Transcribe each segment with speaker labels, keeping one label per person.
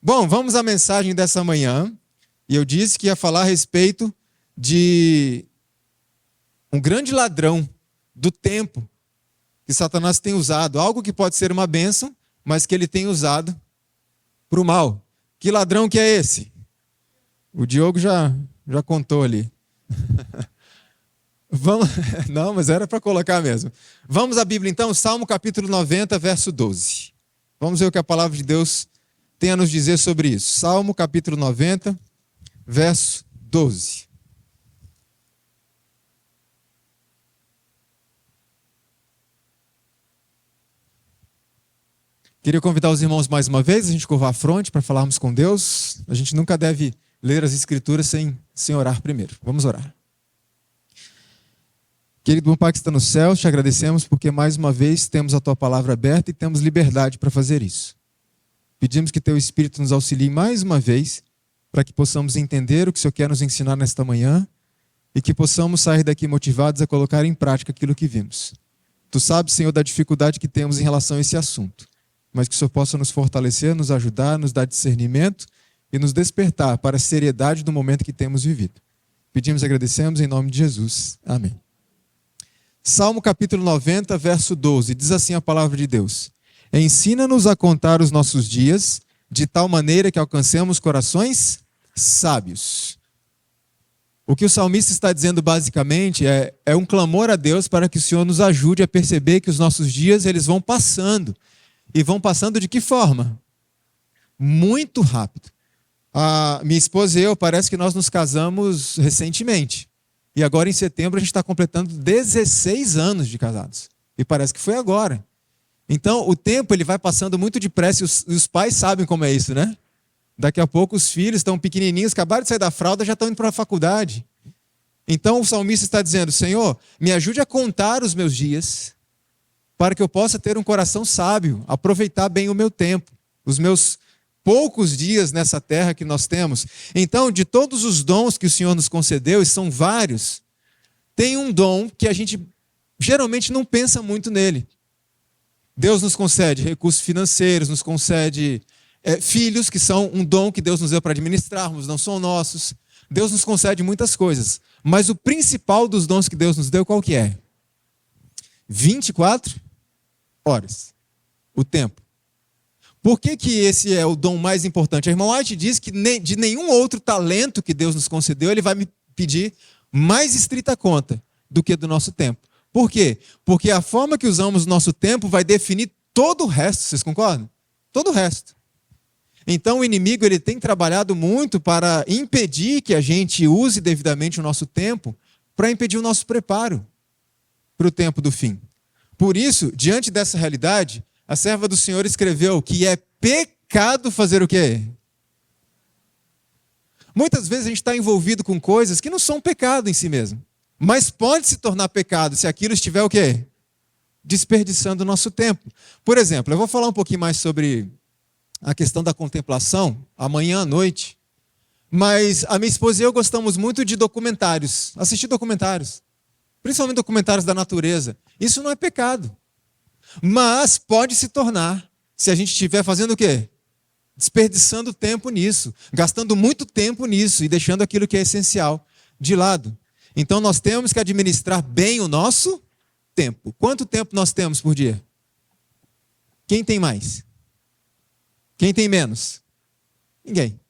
Speaker 1: Bom, vamos à mensagem dessa manhã. E eu disse que ia falar a respeito de um grande ladrão do tempo que Satanás tem usado. Algo que pode ser uma bênção, mas que ele tem usado para o mal. Que ladrão que é esse? O Diogo já contou ali. Vamos... Não, mas era para colocar mesmo. Vamos à Bíblia então, Salmo capítulo 90, verso 12. Vamos ver o que a palavra de Deus tem a nos dizer sobre isso. Salmo capítulo 90, verso 12. Queria convidar os irmãos mais uma vez, a gente curvar a fronte para falarmos com Deus. A gente nunca deve ler as Escrituras sem orar primeiro. Vamos orar. Querido bom Pai que está no céu, te agradecemos porque mais uma vez temos a Tua palavra aberta e temos liberdade para fazer isso. Pedimos que Teu Espírito nos auxilie mais uma vez para que possamos entender o que o Senhor quer nos ensinar nesta manhã e que possamos sair daqui motivados a colocar em prática aquilo que vimos. Tu sabes, Senhor, da dificuldade que temos em relação a esse assunto, mas que o Senhor possa nos fortalecer, nos ajudar, nos dar discernimento e nos despertar para a seriedade do momento que temos vivido. Pedimos e agradecemos em nome de Jesus. Amém. Salmo capítulo 90, verso 12, diz assim a palavra de Deus: Ensina-nos a contar os nossos dias, de tal maneira que alcancemos corações sábios. O que o salmista está dizendo basicamente é um clamor a Deus para que o Senhor nos ajude a perceber que os nossos dias eles vão passando. E vão passando de que forma? Muito rápido. A minha esposa e eu, parece que nós nos casamos recentemente. E agora em setembro a gente está completando 16 anos de casados. E parece que foi agora. Então o tempo ele vai passando muito depressa e os pais sabem como é isso, né? Daqui a pouco os filhos estão pequenininhos, acabaram de sair da fralda, já estão indo para a faculdade. Então o salmista está dizendo: Senhor, me ajude a contar os meus dias, para que eu possa ter um coração sábio, aproveitar bem o meu tempo, os meus poucos dias nessa terra que nós temos. Então, de todos os dons que o Senhor nos concedeu, e são vários, tem um dom que a gente geralmente não pensa muito nele. Deus nos concede recursos financeiros, nos concede filhos, que são um dom que Deus nos deu para administrarmos, não são nossos. Deus nos concede muitas coisas, mas o principal dos dons que Deus nos deu, qual que é? 24 horas, o tempo. Por que esse é o dom mais importante? A irmã White diz que de nenhum outro talento que Deus nos concedeu, ele vai me pedir mais estrita conta do que do nosso tempo. Por quê? Porque a forma que usamos o nosso tempo vai definir todo o resto, vocês concordam? Todo o resto. Então o inimigo ele tem trabalhado muito para impedir que a gente use devidamente o nosso tempo, para impedir o nosso preparo para o tempo do fim. Por isso, diante dessa realidade, a serva do Senhor escreveu que é pecado fazer o quê? Muitas vezes a gente está envolvido com coisas que não são pecado em si mesmo, mas pode se tornar pecado se aquilo estiver o quê? Desperdiçando o nosso tempo. Por exemplo, eu vou falar um pouquinho mais sobre a questão da contemplação amanhã à noite, mas a minha esposa e eu gostamos muito de documentários, assistir documentários. Principalmente documentários da natureza. Isso não é pecado. Mas pode se tornar, se a gente estiver fazendo o quê? Desperdiçando tempo nisso, gastando muito tempo nisso e deixando aquilo que é essencial de lado. Então nós temos que administrar bem o nosso tempo. Quanto tempo nós temos por dia? Quem tem mais? Quem tem menos? Ninguém.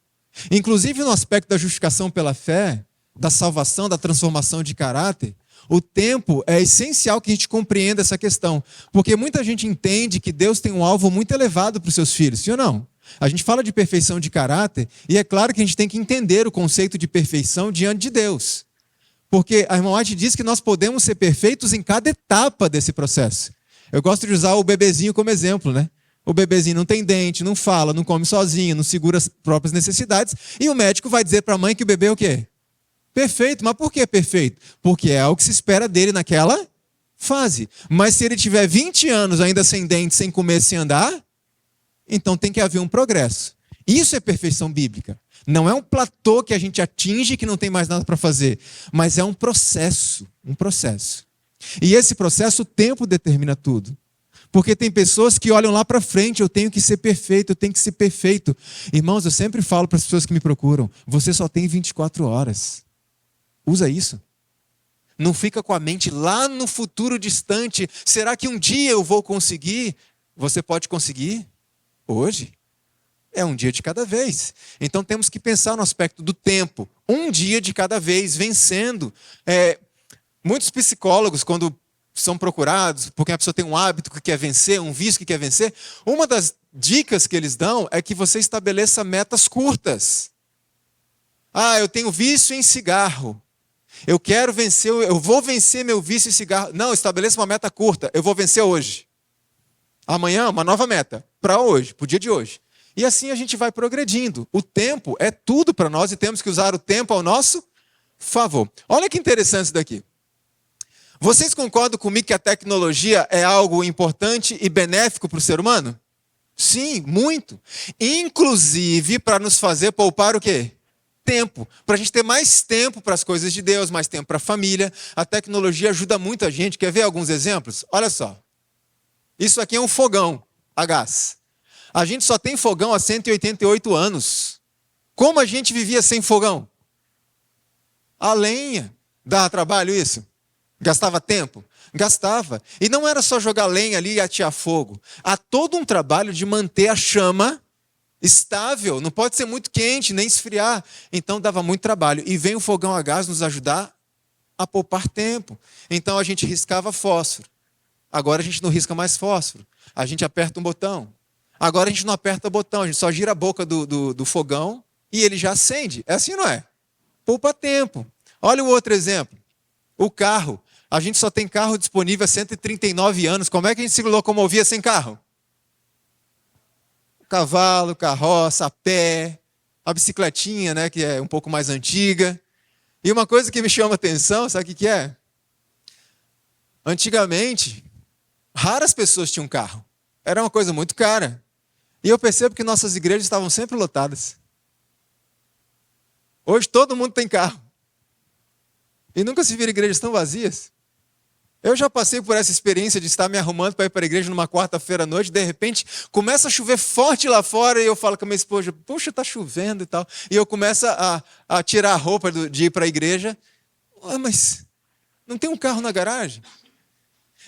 Speaker 1: Inclusive no aspecto da justificação pela fé, da salvação, da transformação de caráter, o tempo é essencial que a gente compreenda essa questão. Porque muita gente entende que Deus tem um alvo muito elevado para os seus filhos, sim ou não? A gente fala de perfeição de caráter e é claro que a gente tem que entender o conceito de perfeição diante de Deus. Porque a irmã White diz que nós podemos ser perfeitos em cada etapa desse processo. Eu gosto de usar o bebezinho como exemplo, né? O bebezinho não tem dente, não fala, não come sozinho, não segura as próprias necessidades. E o médico vai dizer para a mãe que o bebê é o quê? Perfeito, mas por que perfeito? Porque é o que se espera dele naquela fase. Mas se ele tiver 20 anos ainda sem dente, sem comer, sem andar, então tem que haver um progresso. Isso é perfeição bíblica. Não é um platô que a gente atinge que não tem mais nada para fazer, mas é um processo, um processo. E esse processo, o tempo determina tudo. Porque tem pessoas que olham lá para frente, eu tenho que ser perfeito, eu tenho que ser perfeito. Irmãos, eu sempre falo para as pessoas que me procuram, você só tem 24 horas. Usa isso. Não fica com a mente lá no futuro distante. Será que um dia eu vou conseguir? Você pode conseguir hoje. É um dia de cada vez. Então temos que pensar no aspecto do tempo. Um dia de cada vez, vencendo. Muitos psicólogos, quando são procurados, porque a pessoa tem um hábito que quer vencer, um vício que quer vencer, uma das dicas que eles dão é que você estabeleça metas curtas. Eu tenho vício em cigarro. Eu quero vencer, eu vou vencer meu vício em cigarro. Não, estabeleça uma meta curta. Eu vou vencer hoje. Amanhã, uma nova meta. Para hoje, para o dia de hoje. E assim a gente vai progredindo. O tempo é tudo para nós e temos que usar o tempo ao nosso favor. Olha que interessante isso daqui. Vocês concordam comigo que a tecnologia é algo importante e benéfico para o ser humano? Sim, muito. Inclusive para nos fazer poupar o quê? Tempo. Para a gente ter mais tempo para as coisas de Deus, mais tempo para a família. A tecnologia ajuda muito a gente. Quer ver alguns exemplos? Olha só. Isso aqui é um fogão a gás. A gente só tem fogão há 188 anos. Como a gente vivia sem fogão? A lenha. Dá trabalho isso? Gastava tempo? Gastava. E não era só jogar lenha ali e atear fogo. Há todo um trabalho de manter a chama estável. Não pode ser muito quente, nem esfriar. Então dava muito trabalho. E vem o fogão a gás nos ajudar a poupar tempo. Então a gente riscava fósforo. Agora a gente não risca mais fósforo. A gente aperta um botão. Agora a gente não aperta o botão. A gente só gira a boca do fogão e ele já acende. É assim, não é? Poupa tempo. Olha o outro exemplo. O carro. A gente só tem carro disponível há 139 anos. Como é que a gente se locomovia sem carro? Cavalo, carroça, a pé, a bicicletinha, né, que é um pouco mais antiga. E uma coisa que me chama a atenção, sabe o que é? Antigamente, raras pessoas tinham carro. Era uma coisa muito cara. E eu percebo que nossas igrejas estavam sempre lotadas. Hoje todo mundo tem carro. E nunca se viram igrejas tão vazias. Eu já passei por essa experiência de estar me arrumando para ir para a igreja numa quarta-feira à noite, de repente começa a chover forte lá fora e eu falo com a minha esposa, poxa, está chovendo e tal. E eu começo a tirar a roupa de ir para a igreja. Mas não tem um carro na garagem?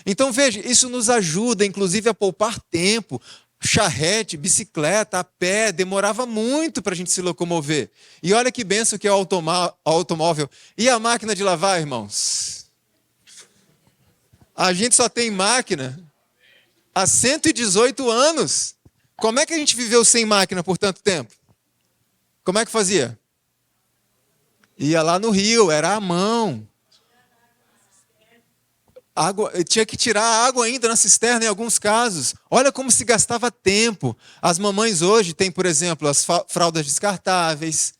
Speaker 1: Então veja, isso nos ajuda inclusive a poupar tempo. Charrete, bicicleta, a pé, demorava muito para a gente se locomover. E olha que benção que é o automóvel. E a máquina de lavar, irmãos? A gente só tem máquina há 118 anos. Como é que a gente viveu sem máquina por tanto tempo? Como é que fazia? Ia lá no rio, era à mão. Tinha que tirar a água ainda na cisterna em alguns casos. Olha como se gastava tempo. As mamães hoje têm, por exemplo, as fraldas descartáveis.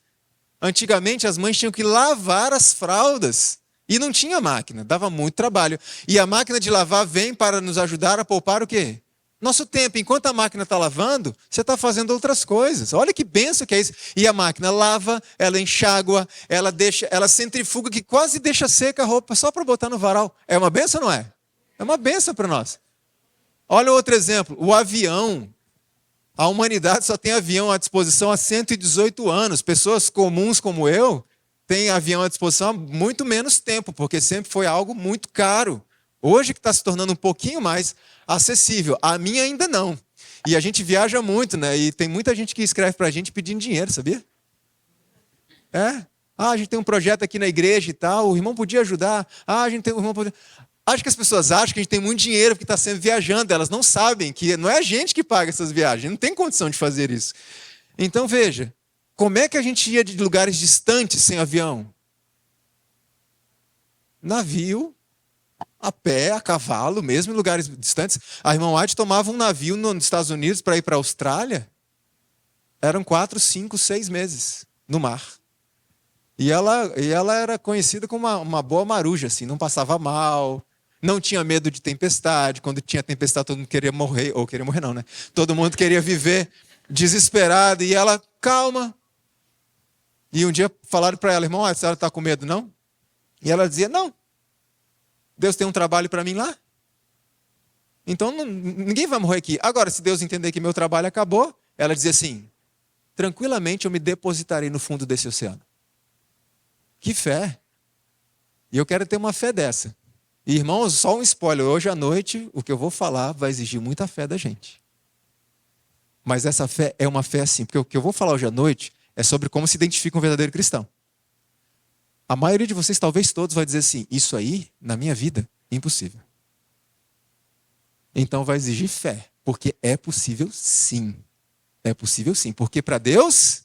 Speaker 1: Antigamente as mães tinham que lavar as fraldas. E não tinha máquina, dava muito trabalho. E a máquina de lavar vem para nos ajudar a poupar o quê? Nosso tempo. Enquanto a máquina está lavando, você está fazendo outras coisas. Olha que benção que é isso. E a máquina lava, ela enxágua, ela centrifuga, que quase deixa seca a roupa só para botar no varal. É uma benção ou não é? É uma benção para nós. Olha outro exemplo, o avião. A humanidade só tem avião à disposição há 118 anos. Pessoas comuns como eu têm avião à disposição há muito menos tempo, porque sempre foi algo muito caro. Hoje que está se tornando um pouquinho mais acessível. A minha ainda não. E a gente viaja muito, né? E tem muita gente que escreve para a gente pedindo dinheiro, sabia? A gente tem um projeto aqui na igreja e tal, o irmão podia ajudar. A gente tem um irmão podia... Acho que as pessoas acham que a gente tem muito dinheiro porque está sempre viajando. Elas não sabem que não é a gente que paga essas viagens. Não tem condição de fazer isso. Então, veja. Como é que a gente ia de lugares distantes sem avião? Navio, a pé, a cavalo, mesmo em lugares distantes. A irmã White tomava um navio nos Estados Unidos para ir para a Austrália. Eram 4, 5, 6 meses no mar. E ela era conhecida como uma boa maruja, assim, não passava mal, não tinha medo de tempestade. Quando tinha tempestade, todo mundo queria morrer, ou queria morrer não, né? Todo mundo queria viver desesperado, e ela, calma. E um dia falaram para ela, irmão, a senhora está com medo, não? E ela dizia, não. Deus tem um trabalho para mim lá. Então ninguém vai morrer aqui. Agora, se Deus entender que meu trabalho acabou, ela diz assim, tranquilamente eu me depositarei no fundo desse oceano. Que fé! E eu quero ter uma fé dessa. E, irmãos, só um spoiler, hoje à noite o que eu vou falar vai exigir muita fé da gente. Mas essa fé é uma fé assim, porque o que eu vou falar hoje à noite é sobre como se identifica um verdadeiro cristão. A maioria de vocês, talvez todos, vai dizer assim, isso aí, na minha vida, impossível. Então vai exigir fé, porque é possível sim. É possível sim, porque para Deus,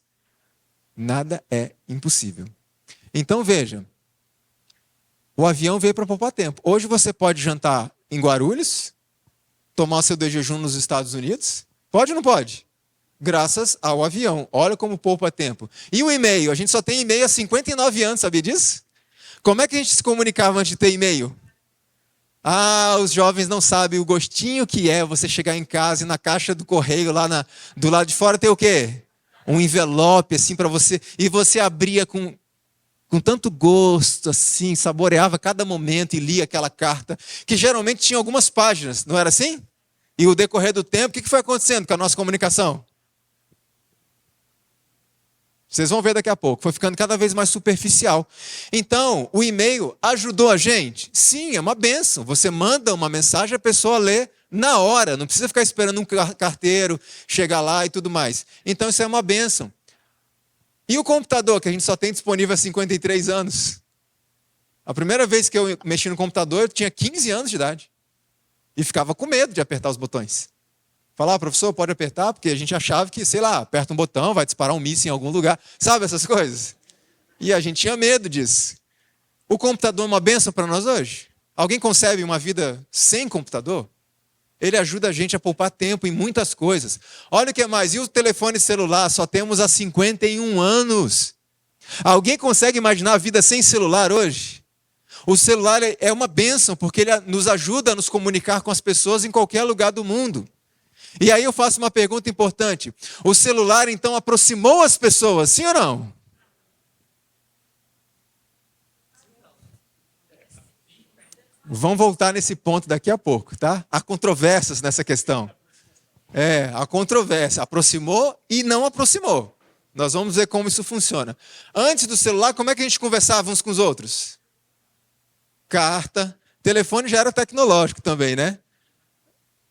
Speaker 1: nada é impossível. Então veja, o avião veio para poupar tempo. Hoje você pode jantar em Guarulhos, tomar o seu de jejum nos Estados Unidos. Pode ou não pode? Graças ao avião. Olha como poupa tempo. E o e-mail? A gente só tem e-mail há 59 anos, sabia disso? Como é que a gente se comunicava antes de ter e-mail? Ah, os jovens não sabem o gostinho que é você chegar em casa e na caixa do correio, lá do lado de fora, tem o quê? Um envelope assim para você. E você abria com tanto gosto, assim, saboreava cada momento e lia aquela carta, que geralmente tinha algumas páginas, não era assim? E o decorrer do tempo, o que foi acontecendo com a nossa comunicação? Vocês vão ver daqui a pouco, foi ficando cada vez mais superficial. Então, o e-mail ajudou a gente? Sim, é uma bênção. Você manda uma mensagem, a pessoa lê na hora, não precisa ficar esperando um carteiro chegar lá e tudo mais. Então, isso é uma bênção. E o computador, que a gente só tem disponível há 53 anos? A primeira vez que eu mexi no computador, eu tinha 15 anos de idade. E ficava com medo de apertar os botões. Falar, professor, pode apertar? Porque a gente achava que, sei lá, aperta um botão, vai disparar um míssil em algum lugar. Sabe essas coisas? E a gente tinha medo disso. O computador é uma bênção para nós hoje? Alguém concebe uma vida sem computador? Ele ajuda a gente a poupar tempo em muitas coisas. Olha o que mais. E o telefone celular? Só temos há 51 anos. Alguém consegue imaginar a vida sem celular hoje? O celular é uma bênção, porque ele nos ajuda a nos comunicar com as pessoas em qualquer lugar do mundo. E aí eu faço uma pergunta importante. O celular, então, aproximou as pessoas, sim ou não? Vamos voltar nesse ponto daqui a pouco, tá? Há controvérsias nessa questão. Há controvérsia. Aproximou e não aproximou. Nós vamos ver como isso funciona. Antes do celular, como é que a gente conversava uns com os outros? Carta. Telefone já era tecnológico também, né?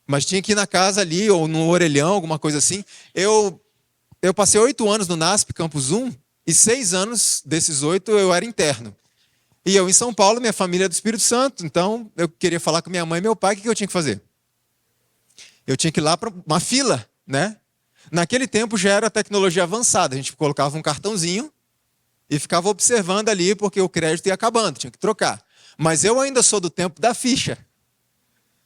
Speaker 1: Mas tinha que ir na casa ali, ou no orelhão, alguma coisa assim. Eu passei 8 anos no NASP, Campus 1, e 6 anos desses 8 eu era interno. E eu em São Paulo, minha família é do Espírito Santo, então eu queria falar com minha mãe e meu pai, o que eu tinha que fazer? Eu tinha que ir lá para uma fila, né? Naquele tempo já era tecnologia avançada, a gente colocava um cartãozinho e ficava observando ali, porque o crédito ia acabando, tinha que trocar. Mas eu ainda sou do tempo da ficha.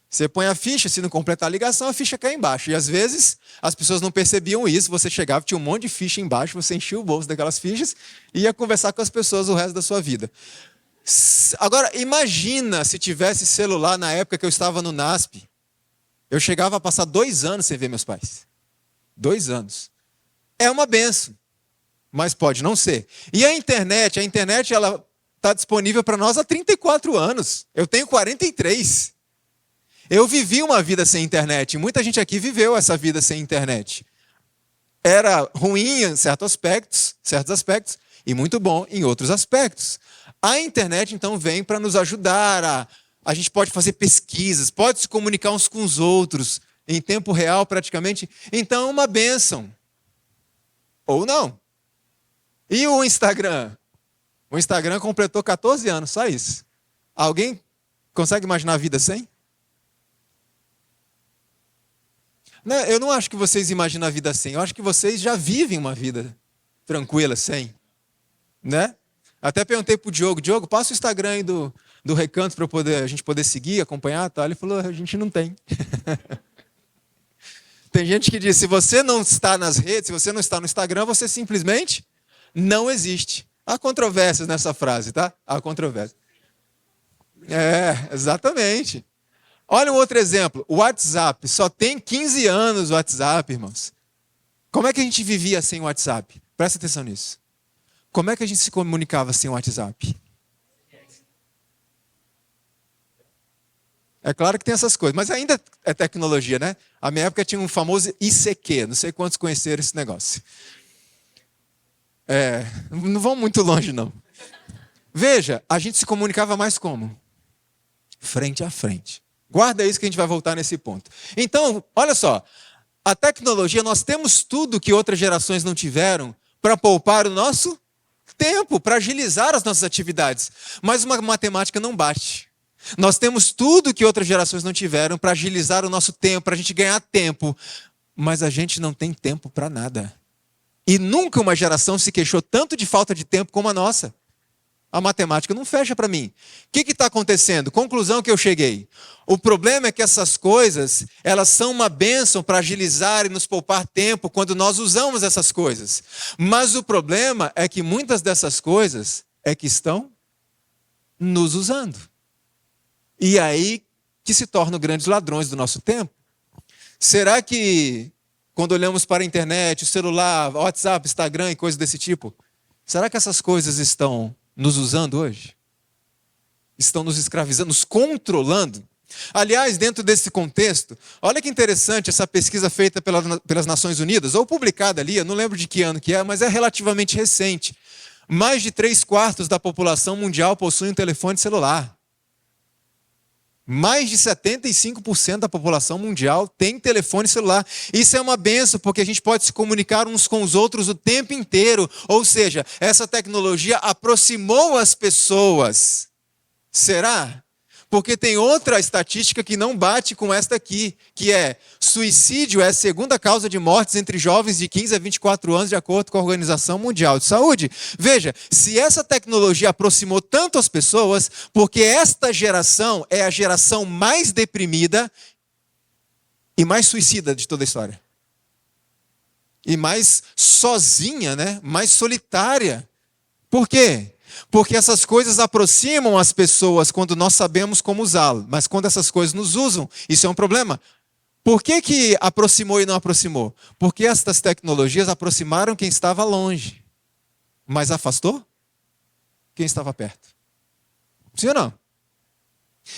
Speaker 1: Você põe a ficha, se não completar a ligação, a ficha cai embaixo. E às vezes as pessoas não percebiam isso, você chegava, tinha um monte de ficha embaixo, você enchia o bolso daquelas fichas e ia conversar com as pessoas o resto da sua vida. Agora, imagina se tivesse celular na época que eu estava no NASP. Eu chegava a passar 2 anos sem ver meus pais. 2 anos. É uma benção, mas pode não ser. E a internet ela está disponível para nós há 34 anos. Eu tenho 43. Eu vivi uma vida sem internet. Muita gente aqui viveu essa vida sem internet. Era ruim em certos aspectos, e muito bom em outros aspectos. A internet, então, vem para nos ajudar. A gente pode fazer pesquisas, pode se comunicar uns com os outros, em tempo real praticamente. Então, é uma bênção. Ou não. E o Instagram? O Instagram completou 14 anos, só isso. Alguém consegue imaginar a vida sem? Não, eu não acho que vocês imaginam a vida sem. Eu acho que vocês já vivem uma vida tranquila sem. Né? Até perguntei pro Diogo, passa o Instagram aí do Recanto para a gente poder seguir, acompanhar. Tá? Ele falou, a gente não tem. Tem gente que diz, se você não está nas redes, se você não está no Instagram, você simplesmente não existe. Há controvérsias nessa frase, tá? Há controvérsias. Exatamente. Olha um outro exemplo, o WhatsApp. Só tem 15 anos o WhatsApp, irmãos. Como é que a gente vivia sem o WhatsApp? Presta atenção nisso. Como é que a gente se comunicava sem o WhatsApp? É claro que tem essas coisas, mas ainda é tecnologia, né? A minha época tinha um famoso ICQ, não sei quantos conheceram esse negócio. Não vão muito longe, não. Veja, a gente se comunicava mais como? Frente a frente. Guarda isso que a gente vai voltar nesse ponto. Então, olha só, a tecnologia, nós temos tudo que outras gerações não tiveram para poupar o nosso tempo, para agilizar as nossas atividades. Mas uma matemática não bate. Nós temos tudo que outras gerações não tiveram para agilizar o nosso tempo, para a gente ganhar tempo. Mas a gente não tem tempo para nada. E nunca uma geração se queixou tanto de falta de tempo como a nossa. A matemática não fecha para mim. O que está acontecendo? Conclusão que eu cheguei. O problema é que essas coisas, elas são uma bênção para agilizar e nos poupar tempo quando nós usamos essas coisas. Mas o problema é que muitas dessas coisas é que estão nos usando. E aí que se tornam grandes ladrões do nosso tempo. Será que quando olhamos para a internet, o celular, WhatsApp, Instagram e coisas desse tipo, será que essas coisas estão nos usando hoje? Estão nos escravizando, nos controlando? Aliás, dentro desse contexto, olha que interessante essa pesquisa feita pelas Nações Unidas, ou publicada ali, eu não lembro de que ano que é, mas é relativamente recente. Mais de 3/4 da população mundial possui um telefone celular. Mais de 75% da população mundial tem telefone celular. Isso é uma benção, porque a gente pode se comunicar uns com os outros o tempo inteiro. Ou seja, essa tecnologia aproximou as pessoas. Será? Porque tem outra estatística que não bate com esta aqui, que é suicídio é a segunda causa de mortes entre jovens de 15 a 24 anos, de acordo com a Organização Mundial de Saúde. Veja, se essa tecnologia aproximou tanto as pessoas, porque esta geração é a geração mais deprimida e mais suicida de toda a história. E mais sozinha, né? Mais solitária. Por quê? Porque essas coisas aproximam as pessoas quando nós sabemos como usá-las. Mas quando essas coisas nos usam, isso é um problema. Por que aproximou e não aproximou? Porque estas tecnologias aproximaram quem estava longe, mas afastou quem estava perto. Sim ou não?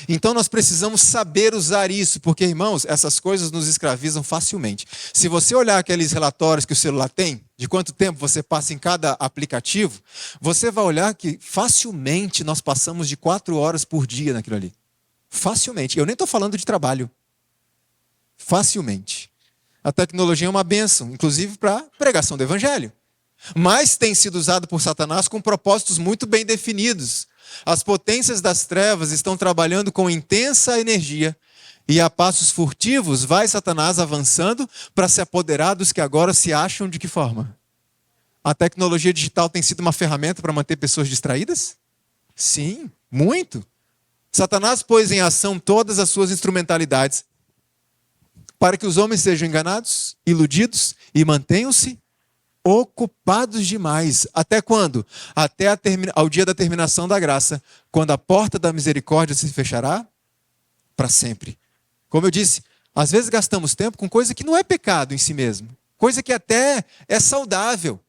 Speaker 1: Então nós precisamos saber usar isso, porque, irmãos, essas coisas nos escravizam facilmente. Se você olhar aqueles relatórios que o celular tem, de quanto tempo você passa em cada aplicativo, você vai olhar que facilmente nós passamos de 4 horas por dia naquilo ali. Facilmente. Eu nem estou falando de trabalho. Facilmente. A tecnologia é uma bênção, inclusive para pregação do evangelho. Mas tem sido usado por Satanás com propósitos muito bem definidos. As potências das trevas estão trabalhando com intensa energia e a passos furtivos vai Satanás avançando para se apoderar dos que agora se acham de que forma? A tecnologia digital tem sido uma ferramenta para manter pessoas distraídas? Sim, muito. Satanás pôs em ação todas as suas instrumentalidades para que os homens sejam enganados, iludidos e mantenham-se ocupados demais. Até quando? Até ao dia da terminação da graça, quando a porta da misericórdia se fechará para sempre. Como eu disse, às vezes gastamos tempo com coisa que não é pecado em si mesmo, coisa que até é saudável,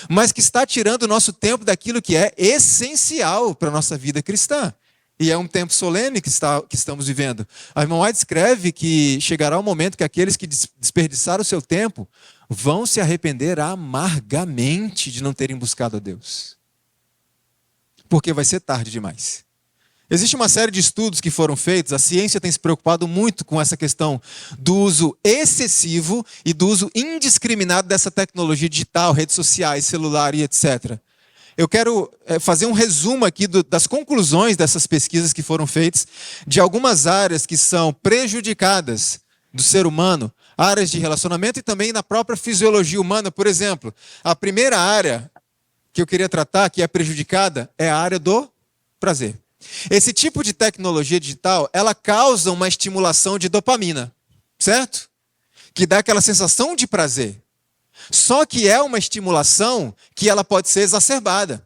Speaker 1: mas que está tirando o nosso tempo daquilo que é essencial para a nossa vida cristã. E é um tempo solene que estamos vivendo. A irmã White escreve que chegará o momento que aqueles que desperdiçaram o seu tempo vão se arrepender amargamente de não terem buscado a Deus. Porque vai ser tarde demais. Existe uma série de estudos que foram feitos, a ciência tem se preocupado muito com essa questão do uso excessivo e do uso indiscriminado dessa tecnologia digital, redes sociais, celular e etc. Eu quero fazer um resumo aqui das conclusões dessas pesquisas que foram feitas, de algumas áreas que são prejudicadas do ser humano, áreas de relacionamento e também na própria fisiologia humana. Por exemplo, a primeira área que eu queria tratar, que é prejudicada, é a área do prazer. Esse tipo de tecnologia digital, ela causa uma estimulação de dopamina, certo? Que dá aquela sensação de prazer. Só que é uma estimulação que ela pode ser exacerbada.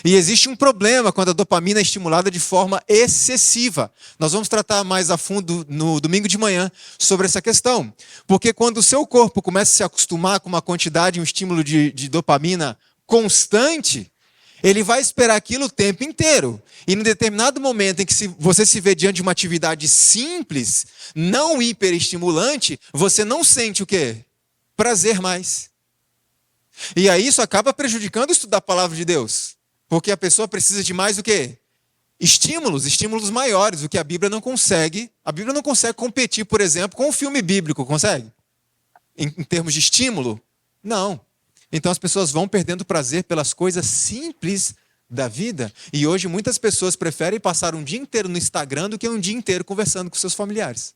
Speaker 1: E existe um problema quando a dopamina é estimulada de forma excessiva. Nós vamos tratar mais a fundo no domingo de manhã sobre essa questão. Porque quando o seu corpo começa a se acostumar com uma quantidade, um estímulo de dopamina constante, Ele vai esperar aquilo o tempo inteiro. E em determinado momento em que você se vê diante de uma atividade simples, não hiperestimulante, você não sente o quê? Prazer mais. E aí isso acaba prejudicando o estudo da palavra de Deus. Porque a pessoa precisa de mais o quê? Estímulos maiores, o que a Bíblia não consegue. A Bíblia não consegue competir, por exemplo, com o filme bíblico, consegue? Em termos de estímulo? Não. Então as pessoas vão perdendo prazer pelas coisas simples da vida. E hoje muitas pessoas preferem passar um dia inteiro no Instagram do que um dia inteiro conversando com seus familiares.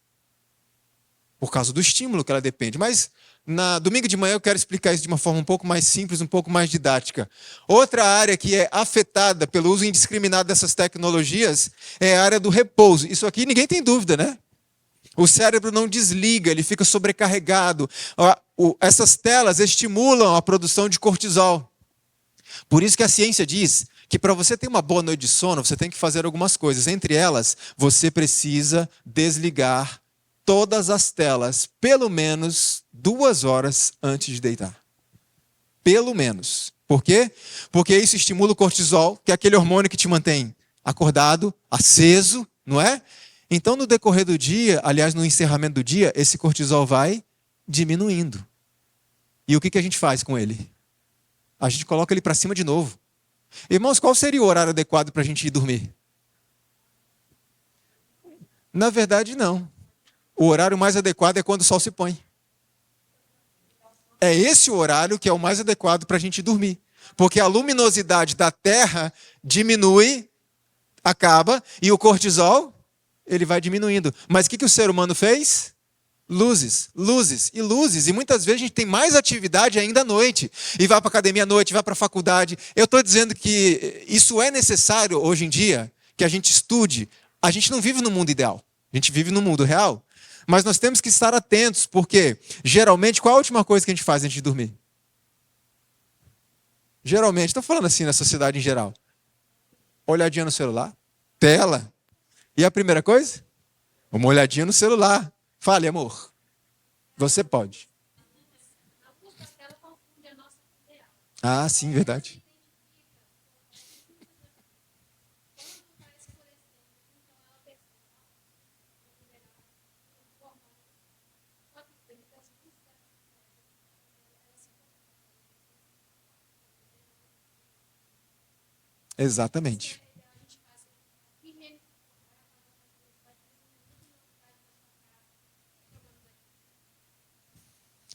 Speaker 1: Por causa do estímulo que ela depende. Mas na domingo de manhã eu quero explicar isso de uma forma um pouco mais simples, um pouco mais didática. Outra área que é afetada pelo uso indiscriminado dessas tecnologias é a área do repouso. Isso aqui ninguém tem dúvida, né? O cérebro não desliga, ele fica sobrecarregado. Essas telas estimulam a produção de cortisol. Por isso que a ciência diz que para você ter uma boa noite de sono, você tem que fazer algumas coisas. Entre elas, você precisa desligar todas as telas, pelo menos 2 horas antes de deitar. Pelo menos. Por quê? Porque isso estimula o cortisol, que é aquele hormônio que te mantém acordado, aceso, não é? Então, no decorrer do dia, aliás, no encerramento do dia, esse cortisol vai diminuindo. E o que a gente faz com ele? A gente coloca ele para cima de novo. Irmãos, qual seria o horário adequado para a gente ir dormir? Na verdade, não. O horário mais adequado é quando o sol se põe. É esse o horário que é o mais adequado para a gente dormir. Porque a luminosidade da Terra diminui, acaba, e o cortisol, ele vai diminuindo. Mas o que o ser humano fez? Luzes, luzes e luzes. E muitas vezes a gente tem mais atividade ainda à noite. E vai para a academia à noite, vai para a faculdade. Eu estou dizendo que isso é necessário hoje em dia, que a gente estude. A gente não vive no mundo ideal. A gente vive no mundo real. Mas nós temos que estar atentos, porque geralmente, qual a última coisa que a gente faz antes de dormir? Geralmente, estou falando assim na sociedade em geral. Olhadinha no celular, tela. E a primeira coisa? Uma olhadinha no celular. Fale, amor. Você pode. Ah, sim, verdade. Exatamente.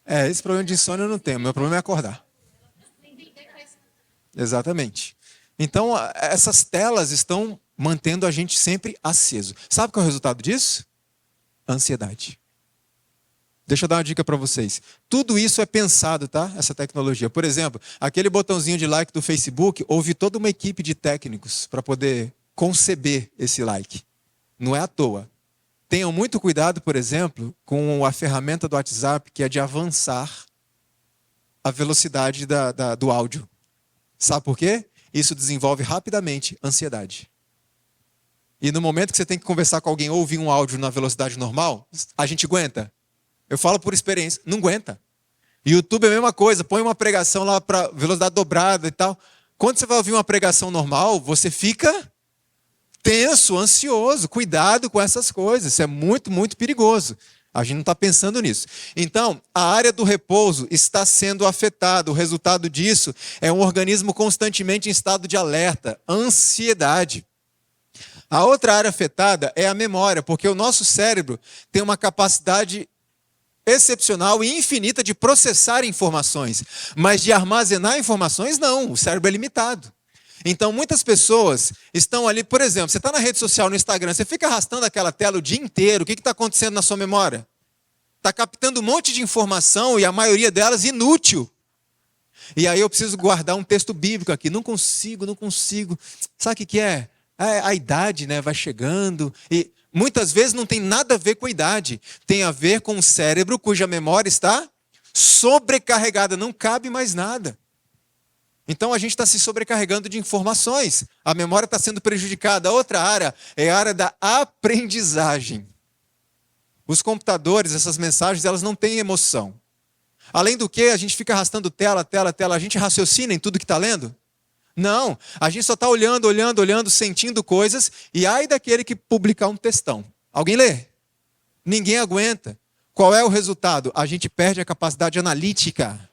Speaker 1: Esse problema de insônia eu não tenho. Meu problema é acordar. Exatamente. Então, essas telas estão mantendo a gente sempre aceso. Sabe qual é o resultado disso? Ansiedade. Deixa eu dar uma dica para vocês. Tudo isso é pensado, tá? Essa tecnologia. Por exemplo, aquele botãozinho de like do Facebook, houve toda uma equipe de técnicos para poder conceber esse like. Não é à toa. Tenham muito cuidado, por exemplo, com a ferramenta do WhatsApp, que é de avançar a velocidade do áudio. Sabe por quê? Isso desenvolve rapidamente ansiedade. E no momento que você tem que conversar com alguém ou ouvir um áudio na velocidade normal, a gente aguenta. Eu falo por experiência, não aguenta. YouTube é a mesma coisa, põe uma pregação lá para velocidade dobrada e tal. Quando você vai ouvir uma pregação normal, você fica tenso, ansioso. Cuidado com essas coisas, isso é muito, muito perigoso. A gente não está pensando nisso. Então, a área do repouso está sendo afetada. O resultado disso é um organismo constantemente em estado de alerta, ansiedade. A outra área afetada é a memória, porque o nosso cérebro tem uma capacidade excepcional e infinita de processar informações, mas de armazenar informações, não. O cérebro é limitado. Então, muitas pessoas estão ali, por exemplo, você está na rede social, no Instagram, você fica arrastando aquela tela o dia inteiro, o que está acontecendo na sua memória? Está captando um monte de informação e a maioria delas inútil. E aí eu preciso guardar um texto bíblico aqui. Não consigo. Sabe o que é? A idade, né, vai chegando e muitas vezes não tem nada a ver com a idade. Tem a ver com o cérebro cuja memória está sobrecarregada. Não cabe mais nada. Então a gente está se sobrecarregando de informações. A memória está sendo prejudicada. A outra área é a área da aprendizagem. Os computadores, essas mensagens, elas não têm emoção. Além do que, a gente fica arrastando tela. A gente raciocina em tudo que está lendo? Não, a gente só está olhando, olhando, olhando, sentindo coisas, e ai daquele que publicar um textão. Alguém lê? Ninguém aguenta. Qual é o resultado? A gente perde a capacidade analítica.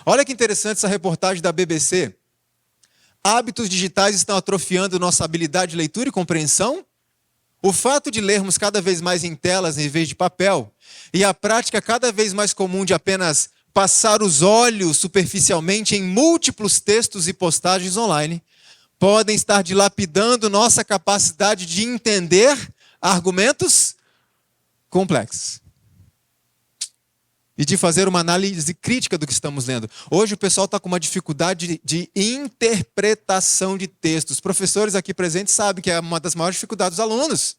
Speaker 1: Olha que interessante essa reportagem da BBC. Hábitos digitais estão atrofiando nossa habilidade de leitura e compreensão? O fato de lermos cada vez mais em telas em vez de papel, e a prática cada vez mais comum de apenas passar os olhos superficialmente em múltiplos textos e postagens online, podem estar dilapidando nossa capacidade de entender argumentos complexos e de fazer uma análise crítica do que estamos lendo. Hoje o pessoal está com uma dificuldade de interpretação de textos. Professores aqui presentes sabem que é uma das maiores dificuldades dos alunos.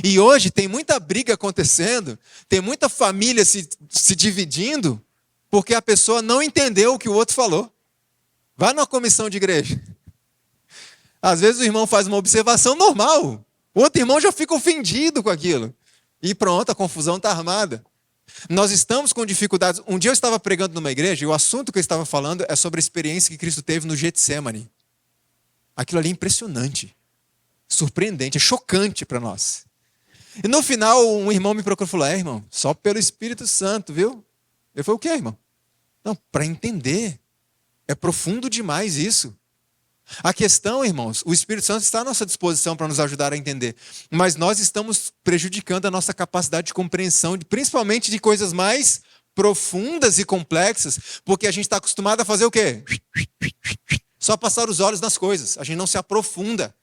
Speaker 1: E hoje tem muita briga acontecendo, tem muita família se dividindo, porque a pessoa não entendeu o que o outro falou. Vai numa comissão de igreja. Às vezes o irmão faz uma observação normal, o outro irmão já fica ofendido com aquilo. E pronto, a confusão está armada. Nós estamos com dificuldades. Um dia eu estava pregando numa igreja e o assunto que eu estava falando é sobre a experiência que Cristo teve no Getsemane. Aquilo ali é impressionante, surpreendente, é chocante para nós. E no final um irmão me procurou e falou: irmão, só pelo Espírito Santo, viu? Eu falei: o que, irmão? Não, para entender. É profundo demais isso. A questão, irmãos, o Espírito Santo está à nossa disposição para nos ajudar a entender. Mas nós estamos prejudicando a nossa capacidade de compreensão, principalmente de coisas mais profundas e complexas, porque a gente está acostumado a fazer o quê? Só passar os olhos nas coisas. A gente não se aprofunda.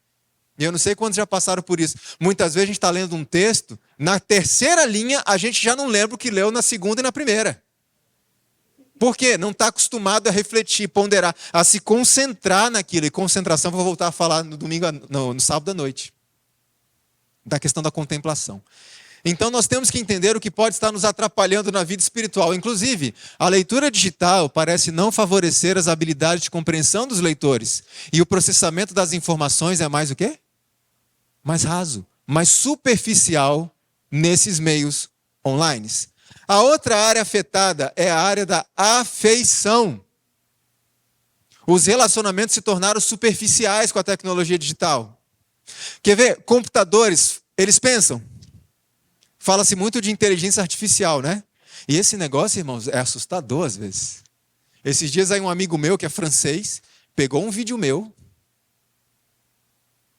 Speaker 1: E eu não sei quantos já passaram por isso. Muitas vezes a gente está lendo um texto, na terceira linha a gente já não lembra o que leu na segunda e na primeira. Por quê? Não está acostumado a refletir, ponderar, a se concentrar naquilo. E concentração, vou voltar a falar no domingo, no sábado à noite. Da questão da contemplação. Então nós temos que entender o que pode estar nos atrapalhando na vida espiritual. Inclusive, a leitura digital parece não favorecer as habilidades de compreensão dos leitores. E o processamento das informações é mais o quê? Mais raso, mais superficial nesses meios online. A outra área afetada é a área da afeição. Os relacionamentos se tornaram superficiais com a tecnologia digital. Quer ver? Computadores, eles pensam. Fala-se muito de inteligência artificial, né? E esse negócio, irmãos, é assustador às vezes. Esses dias aí um amigo meu, que é francês, pegou um vídeo meu,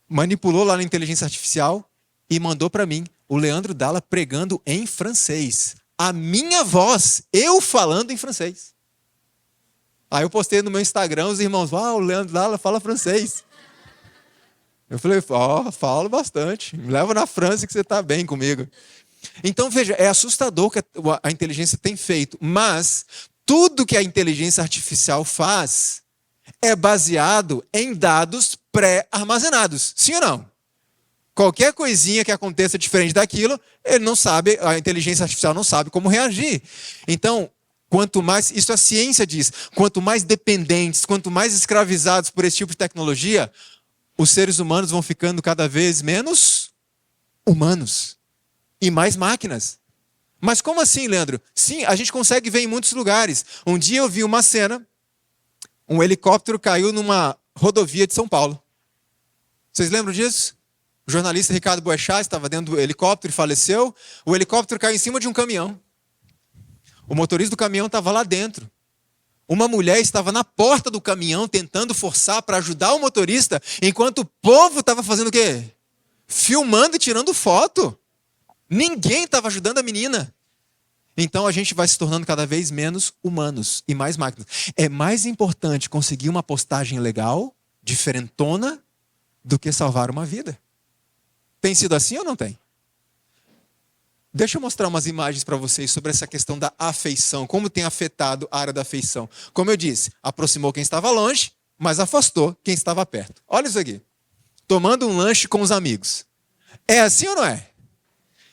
Speaker 1: manipulou lá na inteligência artificial e mandou para mim o Leandro Dalla pregando em francês. A minha voz, eu falando em francês. Aí eu postei no meu Instagram, os irmãos, o Leandro Dalla fala francês. Eu falei, falo bastante, me leva na França que você está bem comigo. Então veja, é assustador o que a inteligência tem feito, mas tudo que a inteligência artificial faz é baseado em dados pré-armazenados, sim ou não? Qualquer coisinha que aconteça diferente daquilo, ele não sabe, a inteligência artificial não sabe como reagir. Então, quanto mais, isso a ciência diz, quanto mais dependentes, quanto mais escravizados por esse tipo de tecnologia, os seres humanos vão ficando cada vez menos humanos e mais máquinas. Mas como assim, Leandro? Sim, a gente consegue ver em muitos lugares. Um dia eu vi uma cena, um helicóptero caiu numa rodovia de São Paulo. Vocês lembram disso? O jornalista Ricardo Boechat estava dentro do helicóptero e faleceu. O helicóptero caiu em cima de um caminhão. O motorista do caminhão estava lá dentro. Uma mulher estava na porta do caminhão tentando forçar para ajudar o motorista, enquanto o povo estava fazendo o quê? Filmando e tirando foto. Ninguém estava ajudando a menina. Então a gente vai se tornando cada vez menos humanos e mais máquinas. É mais importante conseguir uma postagem legal, diferentona, do que salvar uma vida. Tem sido assim ou não tem? Deixa eu mostrar umas imagens para vocês sobre essa questão da afeição, como tem afetado a área da afeição. Como eu disse, aproximou quem estava longe, mas afastou quem estava perto. Olha isso aqui. Tomando um lanche com os amigos. É assim ou não é?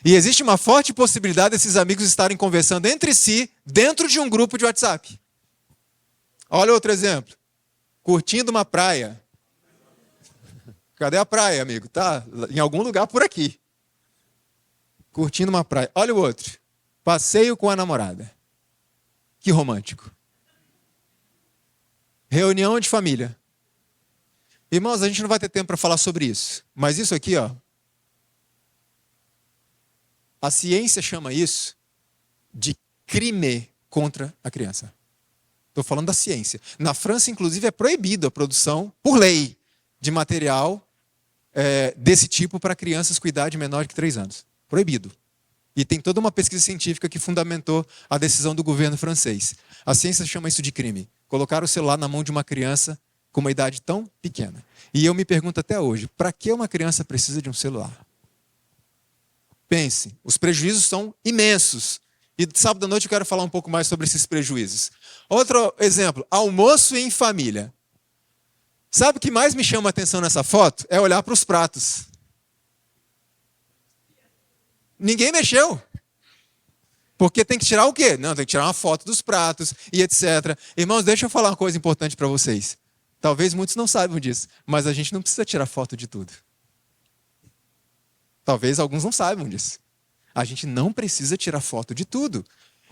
Speaker 1: E existe uma forte possibilidade desses amigos estarem conversando entre si dentro de um grupo de WhatsApp. Olha outro exemplo. Curtindo uma praia. Cadê a praia, amigo? Tá em algum lugar por aqui. Curtindo uma praia. Olha o outro. Passeio com a namorada. Que romântico. Reunião de família. Irmãos, a gente não vai ter tempo para falar sobre isso. Mas isso aqui, ó. A ciência chama isso de crime contra a criança. Estou falando da ciência. Na França, inclusive, é proibido a produção, por lei, de material desse tipo para crianças com idade menor que 3 anos. Proibido. E tem toda uma pesquisa científica que fundamentou a decisão do governo francês. A ciência chama isso de crime. Colocar o celular na mão de uma criança com uma idade tão pequena. E eu me pergunto até hoje, para que uma criança precisa de um celular? Pense, os prejuízos são imensos. E sábado à noite eu quero falar um pouco mais sobre esses prejuízos. Outro exemplo, almoço em família. Sabe o que mais me chama a atenção nessa foto? É olhar para os pratos. Ninguém mexeu. Porque tem que tirar o quê? Não, tem que tirar uma foto dos pratos e etc. Irmãos, deixa eu falar uma coisa importante para vocês. Talvez muitos não saibam disso, mas a gente não precisa tirar foto de tudo. Talvez alguns não saibam disso. A gente não precisa tirar foto de tudo.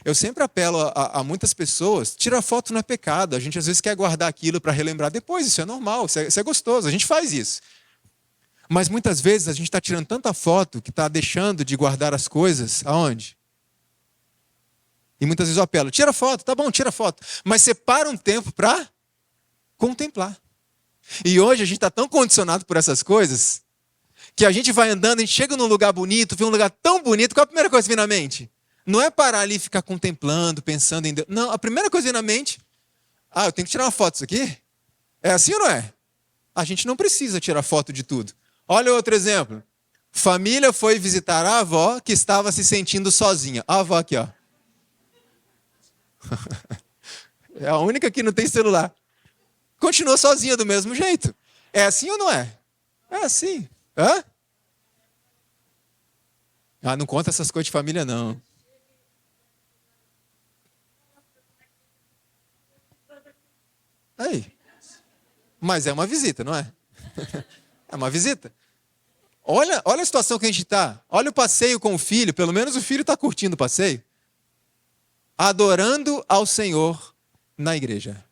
Speaker 1: Eu sempre apelo a muitas pessoas, tirar foto não é pecado. A gente às vezes quer guardar aquilo para relembrar depois, isso é normal, isso é gostoso, a gente faz isso. Mas muitas vezes a gente está tirando tanta foto que está deixando de guardar as coisas aonde? E muitas vezes eu apelo, tira foto, tá bom, tira foto. Mas separa um tempo para contemplar. E hoje a gente está tão condicionado por essas coisas, que a gente vai andando, a gente chega num lugar bonito, vê um lugar tão bonito, qual a primeira coisa que vem na mente? Não é parar ali e ficar contemplando, pensando em Deus. Não, a primeira coisa que vem na mente, eu tenho que tirar uma foto disso aqui? É assim ou não é? A gente não precisa tirar foto de tudo. Olha outro exemplo. Família foi visitar a avó que estava se sentindo sozinha. A avó aqui, ó. É a única que não tem celular. Continua sozinha do mesmo jeito. É assim ou não é? É assim. Hã? Não conta essas coisas de família, não. Aí. Mas é uma visita, não é? É uma visita. Olha a situação que a gente está. Olha o passeio com o filho. Pelo menos o filho está curtindo o passeio. Adorando ao Senhor na igreja.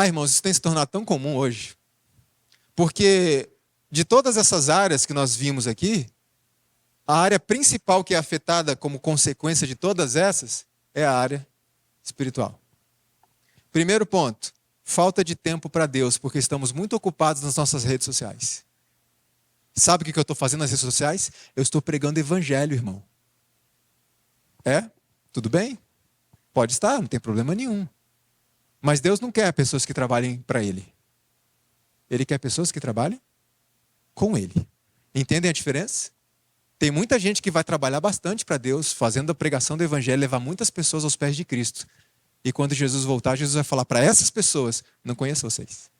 Speaker 1: Irmãos, isso tem se tornado tão comum hoje. Porque de todas essas áreas que nós vimos aqui, a área principal que é afetada como consequência de todas essas é a área espiritual. Primeiro ponto, falta de tempo para Deus, porque estamos muito ocupados nas nossas redes sociais. Sabe o que eu estou fazendo nas redes sociais? Eu estou pregando evangelho, irmão. Tudo bem? Pode estar, não tem problema nenhum. Mas Deus não quer pessoas que trabalhem para Ele. Ele quer pessoas que trabalhem com Ele. Entendem a diferença? Tem muita gente que vai trabalhar bastante para Deus, fazendo a pregação do evangelho, levar muitas pessoas aos pés de Cristo. E quando Jesus voltar, Jesus vai falar para essas pessoas, não conheço vocês.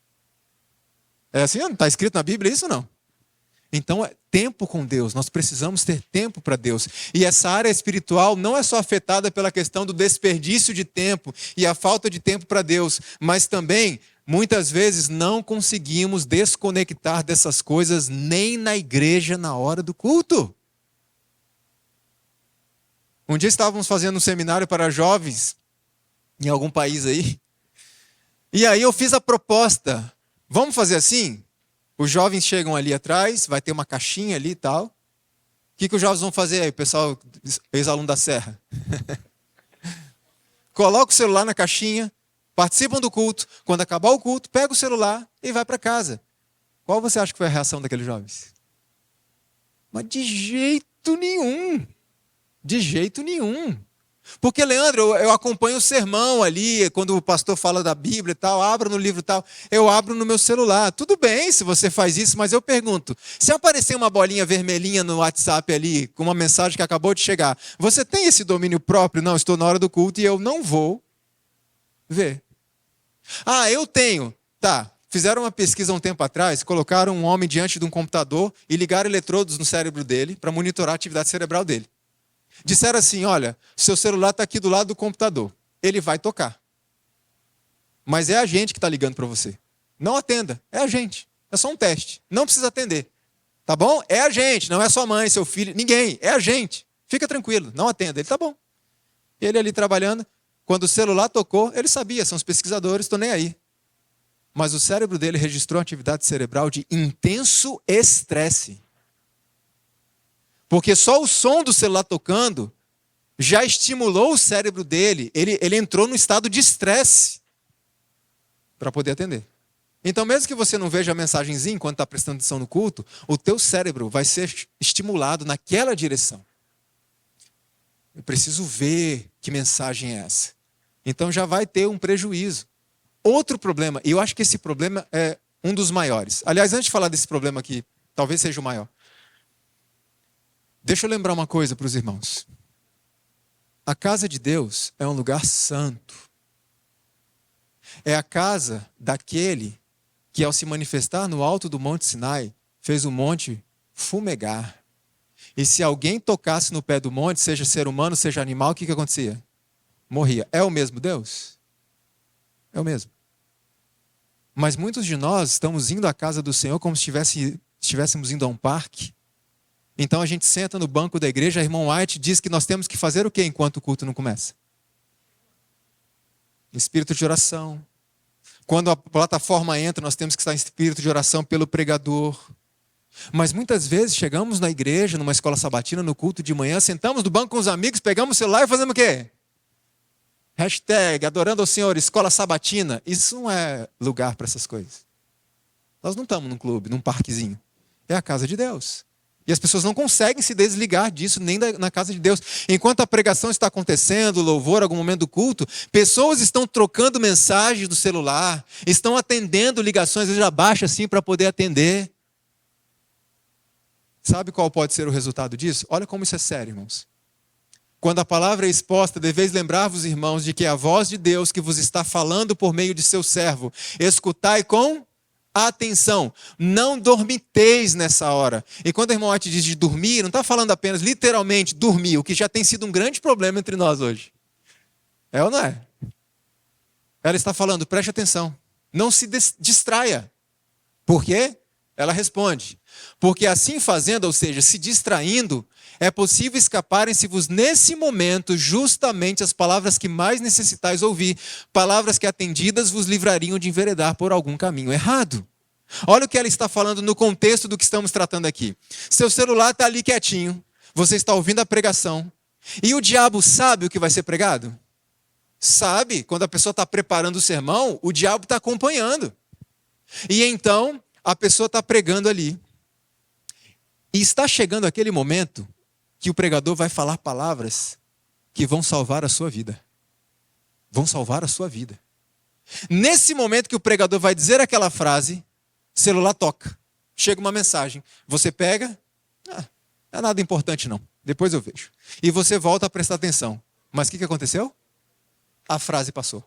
Speaker 1: É assim? Não está escrito na Bíblia isso ou não? Então, é tempo com Deus. Nós precisamos ter tempo para Deus. E essa área espiritual não é só afetada pela questão do desperdício de tempo e a falta de tempo para Deus, mas também, muitas vezes, não conseguimos desconectar dessas coisas nem na igreja na hora do culto. Um dia estávamos fazendo um seminário para jovens em algum país aí. E aí eu fiz a proposta. Vamos fazer assim? Os jovens chegam ali atrás, vai ter uma caixinha ali e tal. O que os jovens vão fazer aí, pessoal, ex-aluno da Serra? Coloca o celular na caixinha, participam do culto. Quando acabar o culto, pega o celular e vai para casa. Qual você acha que foi a reação daqueles jovens? Mas de jeito nenhum. De jeito nenhum. Porque, Leandro, eu acompanho o sermão ali, quando o pastor fala da Bíblia e tal, abro no livro e tal, eu abro no meu celular. Tudo bem se você faz isso, mas eu pergunto, se aparecer uma bolinha vermelhinha no WhatsApp ali, com uma mensagem que acabou de chegar, você tem esse domínio próprio? Não, estou na hora do culto e eu não vou ver. Eu tenho. Tá, fizeram uma pesquisa um tempo atrás, colocaram um homem diante de um computador e ligaram eletrodos no cérebro dele para monitorar a atividade cerebral dele. Disseram assim, olha, seu celular está aqui do lado do computador. Ele vai tocar. Mas é a gente que está ligando para você. Não atenda, é a gente. É só um teste. Não precisa atender. Tá bom? É a gente, não é sua mãe, seu filho, ninguém. É a gente. Fica tranquilo, não atenda. Ele tá bom. Ele ali trabalhando. Quando o celular tocou, ele sabia, são os pesquisadores, estou nem aí. Mas o cérebro dele registrou uma atividade cerebral de intenso estresse. Porque só o som do celular tocando já estimulou o cérebro dele. Ele entrou no estado de estresse para poder atender. Então, mesmo que você não veja a mensagenzinha enquanto está prestando atenção no culto, o teu cérebro vai ser estimulado naquela direção. Eu preciso ver que mensagem é essa. Então já vai ter um prejuízo. Outro problema, e eu acho que esse problema é um dos maiores. Aliás, antes de falar desse problema aqui, talvez seja o maior. Deixa eu lembrar uma coisa para os irmãos. A casa de Deus é um lugar santo. É a casa daquele que, ao se manifestar no alto do Monte Sinai, fez o monte fumegar. E se alguém tocasse no pé do monte, seja ser humano, seja animal, o que acontecia? Morria. É o mesmo Deus? É o mesmo. Mas muitos de nós estamos indo à casa do Senhor como se estivéssemos indo a um parque. Então a gente senta no banco da igreja, a irmã White diz que nós temos que fazer o quê enquanto o culto não começa? Espírito de oração. Quando a plataforma entra, nós temos que estar em espírito de oração pelo pregador. Mas muitas vezes chegamos na igreja, numa escola sabatina, no culto de manhã, sentamos no banco com os amigos, pegamos o celular e fazemos o quê? Hashtag, adorando ao Senhor, escola sabatina. Isso não é lugar para essas coisas. Nós não estamos num clube, num parquezinho. É a casa de Deus. E as pessoas não conseguem se desligar disso, nem na casa de Deus. Enquanto a pregação está acontecendo, o louvor, algum momento do culto, pessoas estão trocando mensagens do celular, estão atendendo ligações, às vezes abaixa assim para poder atender. Sabe qual pode ser o resultado disso? Olha como isso é sério, irmãos. Quando a palavra é exposta, deveis lembrar-vos, irmãos, de que é a voz de Deus que vos está falando por meio de seu servo. Escutai com atenção. Não dormiteis nessa hora. E quando a irmã White diz de dormir, não está falando apenas literalmente dormir, o que já tem sido um grande problema entre nós hoje. É ou não é? Ela está falando, preste atenção. Não se distraia. Por quê? Ela responde, porque assim fazendo, ou seja, se distraindo, é possível escaparem-se-vos nesse momento justamente as palavras que mais necessitais ouvir, palavras que atendidas vos livrariam de enveredar por algum caminho errado. Olha o que ela está falando no contexto do que estamos tratando aqui. Seu celular está ali quietinho, você está ouvindo a pregação, e o diabo sabe o que vai ser pregado? Sabe, quando a pessoa está preparando o sermão, o diabo está acompanhando. E então, a pessoa está pregando ali. E está chegando aquele momento que o pregador vai falar palavras que vão salvar a sua vida. Vão salvar a sua vida. Nesse momento que o pregador vai dizer aquela frase, o celular toca. Chega uma mensagem. Você pega, não é nada importante não. Depois eu vejo. E você volta a prestar atenção. Mas o que aconteceu? A frase passou.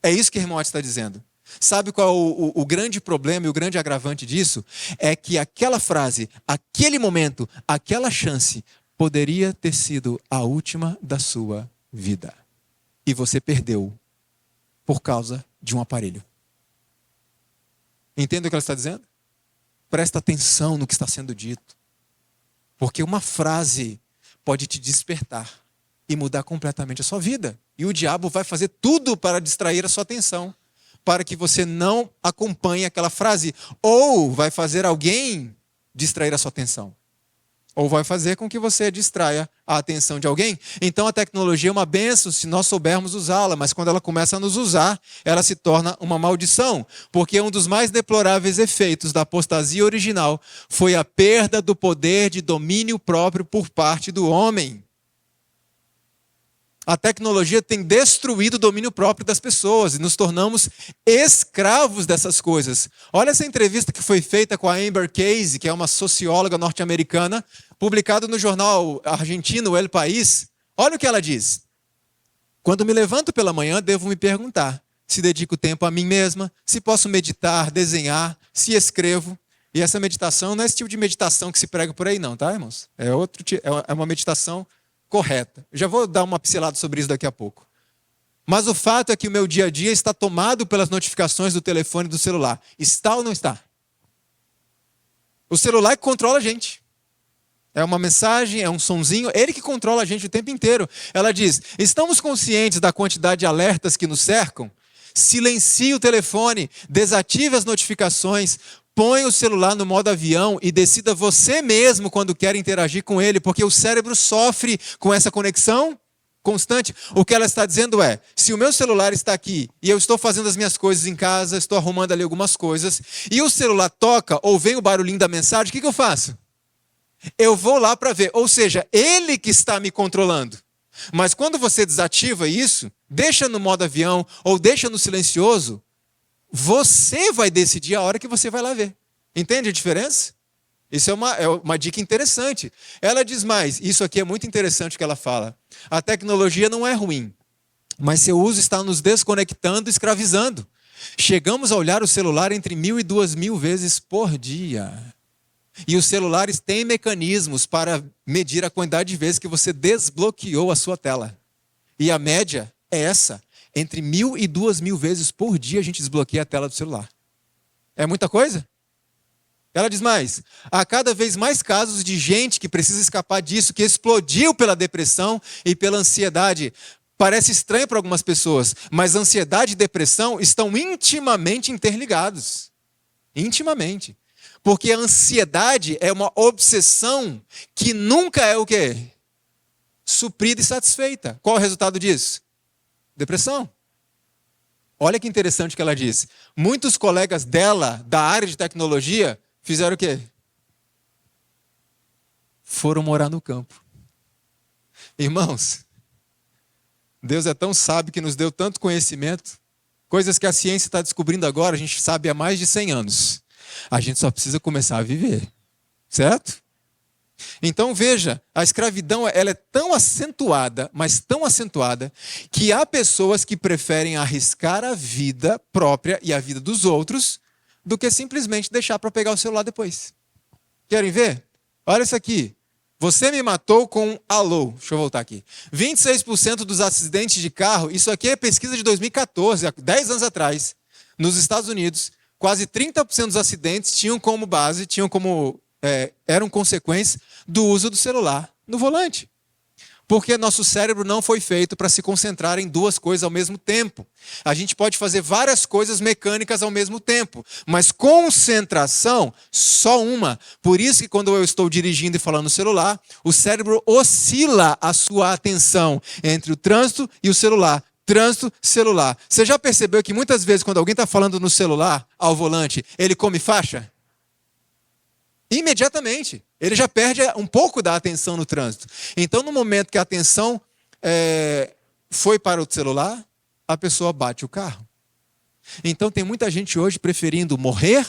Speaker 1: É isso que a irmã Watts está dizendo. Sabe qual é o grande problema e o grande agravante disso? É que aquela frase, aquele momento, aquela chance poderia ter sido a última da sua vida. E você perdeu por causa de um aparelho. Entende o que ela está dizendo? Presta atenção no que está sendo dito. Porque uma frase pode te despertar e mudar completamente a sua vida. E o diabo vai fazer tudo para distrair a sua atenção, para que você não acompanhe aquela frase. Ou vai fazer alguém distrair a sua atenção. Ou vai fazer com que você distraia a atenção de alguém. Então a tecnologia é uma bênção se nós soubermos usá-la, mas quando ela começa a nos usar, ela se torna uma maldição. Porque um dos mais deploráveis efeitos da apostasia original foi a perda do poder de domínio próprio por parte do homem. A tecnologia tem destruído o domínio próprio das pessoas e nos tornamos escravos dessas coisas. Olha essa entrevista que foi feita com a Amber Casey, que é uma socióloga norte-americana, publicada no jornal argentino El País. Olha o que ela diz. Quando me levanto pela manhã, devo me perguntar se dedico tempo a mim mesma, se posso meditar, desenhar, se escrevo. E essa meditação não é esse tipo de meditação que se prega por aí não, tá, irmãos? É uma meditação correta. Eu já vou dar uma pincelada sobre isso daqui a pouco. Mas o fato é que o meu dia a dia está tomado pelas notificações do telefone e do celular. Está ou não está? O celular que controla a gente. É uma mensagem, é um sonzinho, ele que controla a gente o tempo inteiro. Ela diz, estamos conscientes da quantidade de alertas que nos cercam? silencie o telefone, desative as notificações, põe o celular no modo avião e decida você mesmo quando quer interagir com ele, porque o cérebro sofre com essa conexão constante. O que ela está dizendo é, se o meu celular está aqui e eu estou fazendo as minhas coisas em casa, estou arrumando ali algumas coisas, e o celular toca ou vem o barulhinho da mensagem, o que eu faço? Eu vou lá para ver. Ou seja, ele que está me controlando. Mas quando você desativa isso, deixa no modo avião ou deixa no silencioso, você vai decidir a hora que você vai lá ver. Entende a diferença? Isso é uma dica interessante. Ela diz mais, isso aqui é muito interessante que ela fala. A tecnologia não é ruim, mas seu uso está nos desconectando e escravizando. Chegamos a olhar o celular entre 1.000 e 2.000 vezes por dia. E os celulares têm mecanismos para medir a quantidade de vezes que você desbloqueou a sua tela. E a média é essa. Entre 1.000 e 2.000 vezes por dia a gente desbloqueia a tela do celular. É muita coisa? Ela diz mais, há cada vez mais casos de gente que precisa escapar disso, que explodiu pela depressão e pela ansiedade. Parece estranho para algumas pessoas, mas ansiedade e depressão estão intimamente interligados. Intimamente. Porque a ansiedade é uma obsessão que nunca é o quê? Suprida e satisfeita. Qual é o resultado disso? Depressão. Olha que interessante o que ela disse. Muitos colegas dela, da área de tecnologia, fizeram o quê? Foram morar no campo. Irmãos, Deus é tão sábio que nos deu tanto conhecimento. Coisas que a ciência está descobrindo agora, a gente sabe há mais de 100 anos. A gente só precisa começar a viver. Certo? Então veja, a escravidão ela é tão acentuada, mas tão acentuada, que há pessoas que preferem arriscar a vida própria e a vida dos outros do que simplesmente deixar para pegar o celular depois. Querem ver? Olha isso aqui. Você me matou com alô. Deixa eu voltar aqui. 26% dos acidentes de carro, isso aqui é pesquisa de 2014, há 10 anos atrás, nos Estados Unidos, quase 30% dos acidentes tinham como base, eram consequências do uso do celular no volante. Porque nosso cérebro não foi feito para se concentrar em duas coisas ao mesmo tempo. A gente pode fazer várias coisas mecânicas ao mesmo tempo, mas concentração, só uma. Por isso que quando eu estou dirigindo e falando no celular, o cérebro oscila a sua atenção entre o trânsito e o celular. Trânsito, celular. Você já percebeu que muitas vezes quando alguém está falando no celular, ao volante, ele come faixa? Imediatamente. Ele já perde um pouco da atenção no trânsito. Então, no momento que a atenção foi para o celular, a pessoa bate o carro. Então, tem muita gente hoje preferindo morrer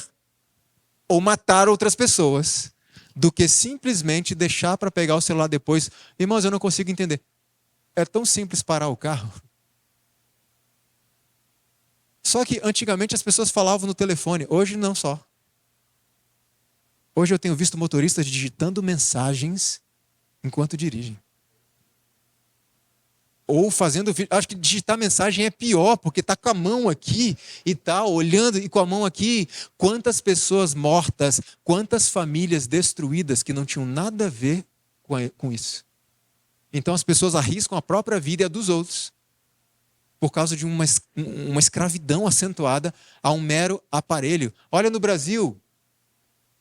Speaker 1: ou matar outras pessoas do que simplesmente deixar para pegar o celular depois. Irmãos, eu não consigo entender. É tão simples parar o carro. Só que antigamente as pessoas falavam no telefone, hoje não só. Hoje eu tenho visto motoristas digitando mensagens enquanto dirigem. Ou fazendo vídeo. Acho que digitar mensagem é pior, porque está com a mão aqui e tal, olhando e com a mão aqui. Quantas pessoas mortas, quantas famílias destruídas que não tinham nada a ver com isso. Então as pessoas arriscam a própria vida e a dos outros por causa de uma escravidão acentuada a um mero aparelho. Olha no Brasil.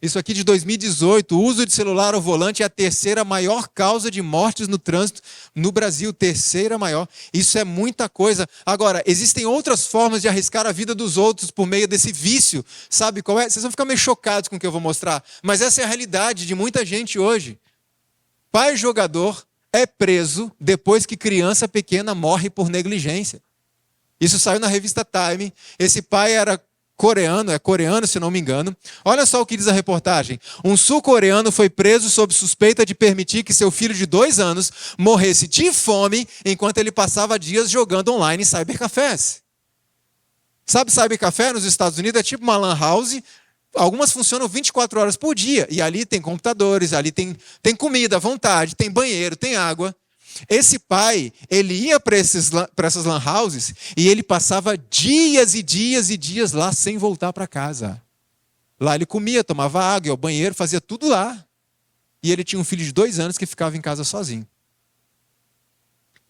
Speaker 1: Isso aqui de 2018, o uso de celular ao volante é a terceira maior causa de mortes no trânsito no Brasil. Terceira maior. Isso é muita coisa. Agora, existem outras formas de arriscar a vida dos outros por meio desse vício. Sabe qual é? Vocês vão ficar meio chocados com o que eu vou mostrar. Mas essa é a realidade de muita gente hoje. Pai jogador é preso depois que criança pequena morre por negligência. Isso saiu na revista Time. Esse pai era é coreano, se não me engano. Olha só o que diz a reportagem. Um sul-coreano foi preso sob suspeita de permitir que seu filho de 2 anos morresse de fome enquanto ele passava dias jogando online em cybercafés. Sabe, cybercafé nos Estados Unidos é tipo uma lan house. Algumas funcionam 24 horas por dia. E ali tem computadores, ali tem comida à vontade, tem banheiro, tem água. Esse pai, ele ia para essas lan houses e ele passava dias e dias e dias lá sem voltar para casa. Lá ele comia, tomava água, ia ao banheiro, fazia tudo lá. E ele tinha um filho de 2 anos que ficava em casa sozinho.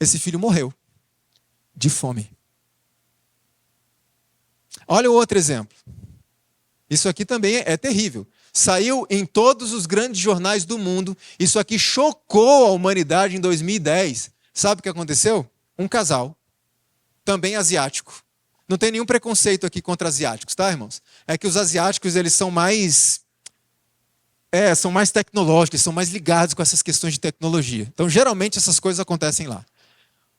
Speaker 1: Esse filho morreu de fome. Olha o outro exemplo. Isso aqui também é terrível. Saiu em todos os grandes jornais do mundo. Isso aqui chocou a humanidade em 2010. Sabe o que aconteceu? Um casal, também asiático. Não tem nenhum preconceito aqui contra asiáticos, tá, irmãos? É que os asiáticos, eles são mais tecnológicos, são mais ligados com essas questões de tecnologia. Então, geralmente, essas coisas acontecem lá.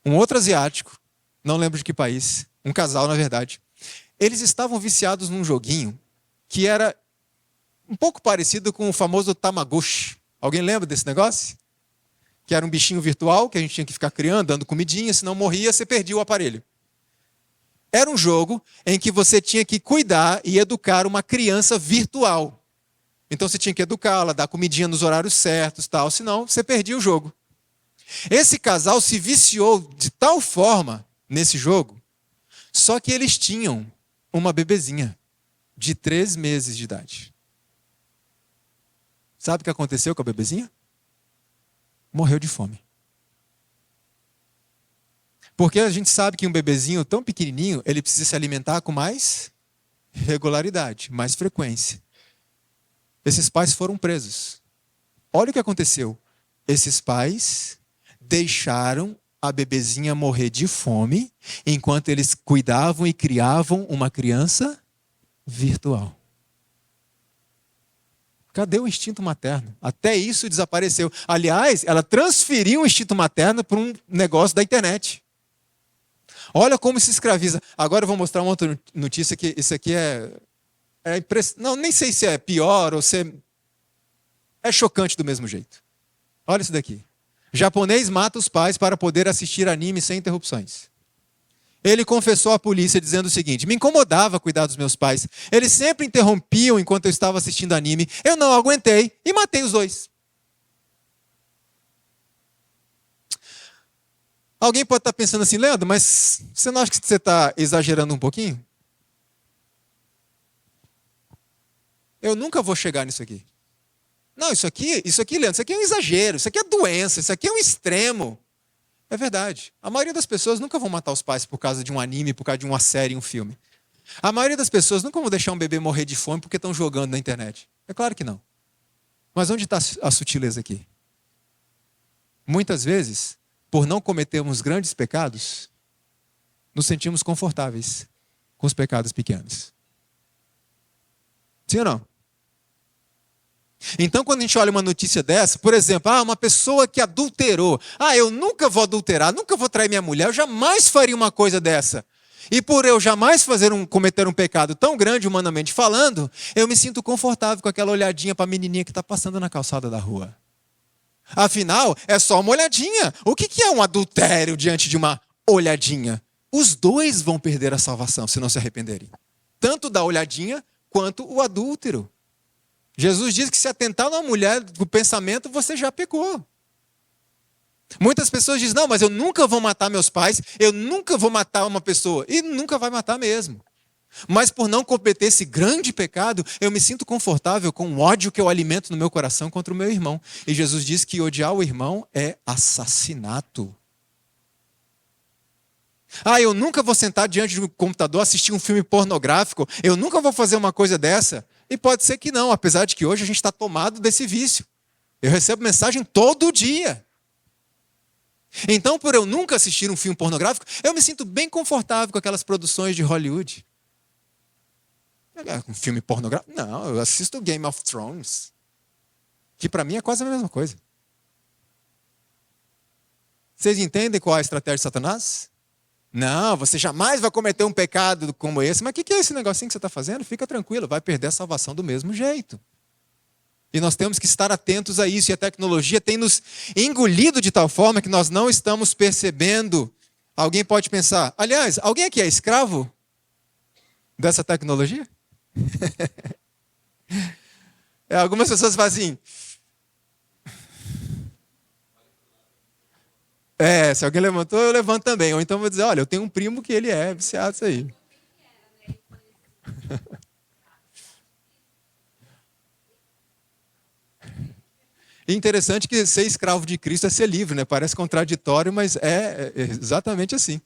Speaker 1: Um outro asiático, não lembro de que país, um casal, na verdade, eles estavam viciados num joguinho que era um pouco parecido com o famoso Tamagotchi. Alguém lembra desse negócio? Que era um bichinho virtual que a gente tinha que ficar criando, dando comidinha, se não morria, você perdia o aparelho. Era um jogo em que você tinha que cuidar e educar uma criança virtual. Então você tinha que educá-la, dar comidinha nos horários certos, tal, senão você perdia o jogo. Esse casal se viciou de tal forma nesse jogo, só que eles tinham uma bebezinha de 3 meses de idade. Sabe o que aconteceu com a bebezinha? Morreu de fome. Porque a gente sabe que um bebezinho tão pequenininho, ele precisa se alimentar com mais regularidade, mais frequência. Esses pais foram presos. Olha o que aconteceu. Esses pais deixaram a bebezinha morrer de fome, enquanto eles cuidavam e criavam uma criança virtual. Cadê o instinto materno? Até isso desapareceu. Aliás, ela transferiu o instinto materno para um negócio da internet. Olha como se escraviza. Agora eu vou mostrar uma outra notícia que isso aqui não, nem sei se é pior ou se é chocante do mesmo jeito. Olha isso daqui. Japonês mata os pais para poder assistir anime sem interrupções. Ele confessou à polícia dizendo o seguinte: me incomodava cuidar dos meus pais. Eles sempre interrompiam enquanto eu estava assistindo anime. Eu não aguentei e matei os dois. Alguém pode estar pensando assim, Leandro, mas você não acha que você está exagerando um pouquinho? Eu nunca vou chegar nisso aqui. Não, isso aqui, Leandro, isso aqui é um exagero, isso aqui é doença, isso aqui é um extremo. É verdade. A maioria das pessoas nunca vão matar os pais por causa de um anime, por causa de uma série, um filme. A maioria das pessoas nunca vão deixar um bebê morrer de fome porque estão jogando na internet. É claro que não. Mas onde está a sutileza aqui? Muitas vezes, por não cometermos grandes pecados, nos sentimos confortáveis com os pecados pequenos. Sim ou não? Então, quando a gente olha uma notícia dessa, por exemplo, uma pessoa que adulterou. Eu nunca vou adulterar, nunca vou trair minha mulher, eu jamais faria uma coisa dessa. E por eu jamais cometer um pecado tão grande, humanamente falando, eu me sinto confortável com aquela olhadinha para a menininha que está passando na calçada da rua. Afinal, é só uma olhadinha. O que é um adultério diante de uma olhadinha? Os dois vão perder a salvação se não se arrependerem. Tanto da olhadinha quanto o adúltero. Jesus diz que se atentar numa mulher do pensamento, você já pecou. Muitas pessoas dizem, não, mas eu nunca vou matar meus pais, eu nunca vou matar uma pessoa. E nunca vai matar mesmo. Mas por não cometer esse grande pecado, eu me sinto confortável com o ódio que eu alimento no meu coração contra o meu irmão. E Jesus diz que odiar o irmão é assassinato. Eu nunca vou sentar diante do computador assistir um filme pornográfico, eu nunca vou fazer uma coisa dessa. E pode ser que não, apesar de que hoje a gente está tomado desse vício. Eu recebo mensagem todo dia. Então, por eu nunca assistir um filme pornográfico, eu me sinto bem confortável com aquelas produções de Hollywood. Um filme pornográfico? Não, eu assisto Game of Thrones, que para mim é quase a mesma coisa. Vocês entendem qual é a estratégia de Satanás? Não, você jamais vai cometer um pecado como esse. Mas o que é esse negocinho que você está fazendo? Fica tranquilo, vai perder a salvação do mesmo jeito. E nós temos que estar atentos a isso. E a tecnologia tem nos engolido de tal forma que nós não estamos percebendo. Alguém pode pensar, aliás, alguém aqui é escravo dessa tecnologia? Algumas pessoas fazem assim. Se alguém levantou, eu levanto também. Ou então eu vou dizer, olha, eu tenho um primo que ele é viciado nisso aí. E interessante que ser escravo de Cristo é ser livre, né? Parece contraditório, mas é exatamente assim.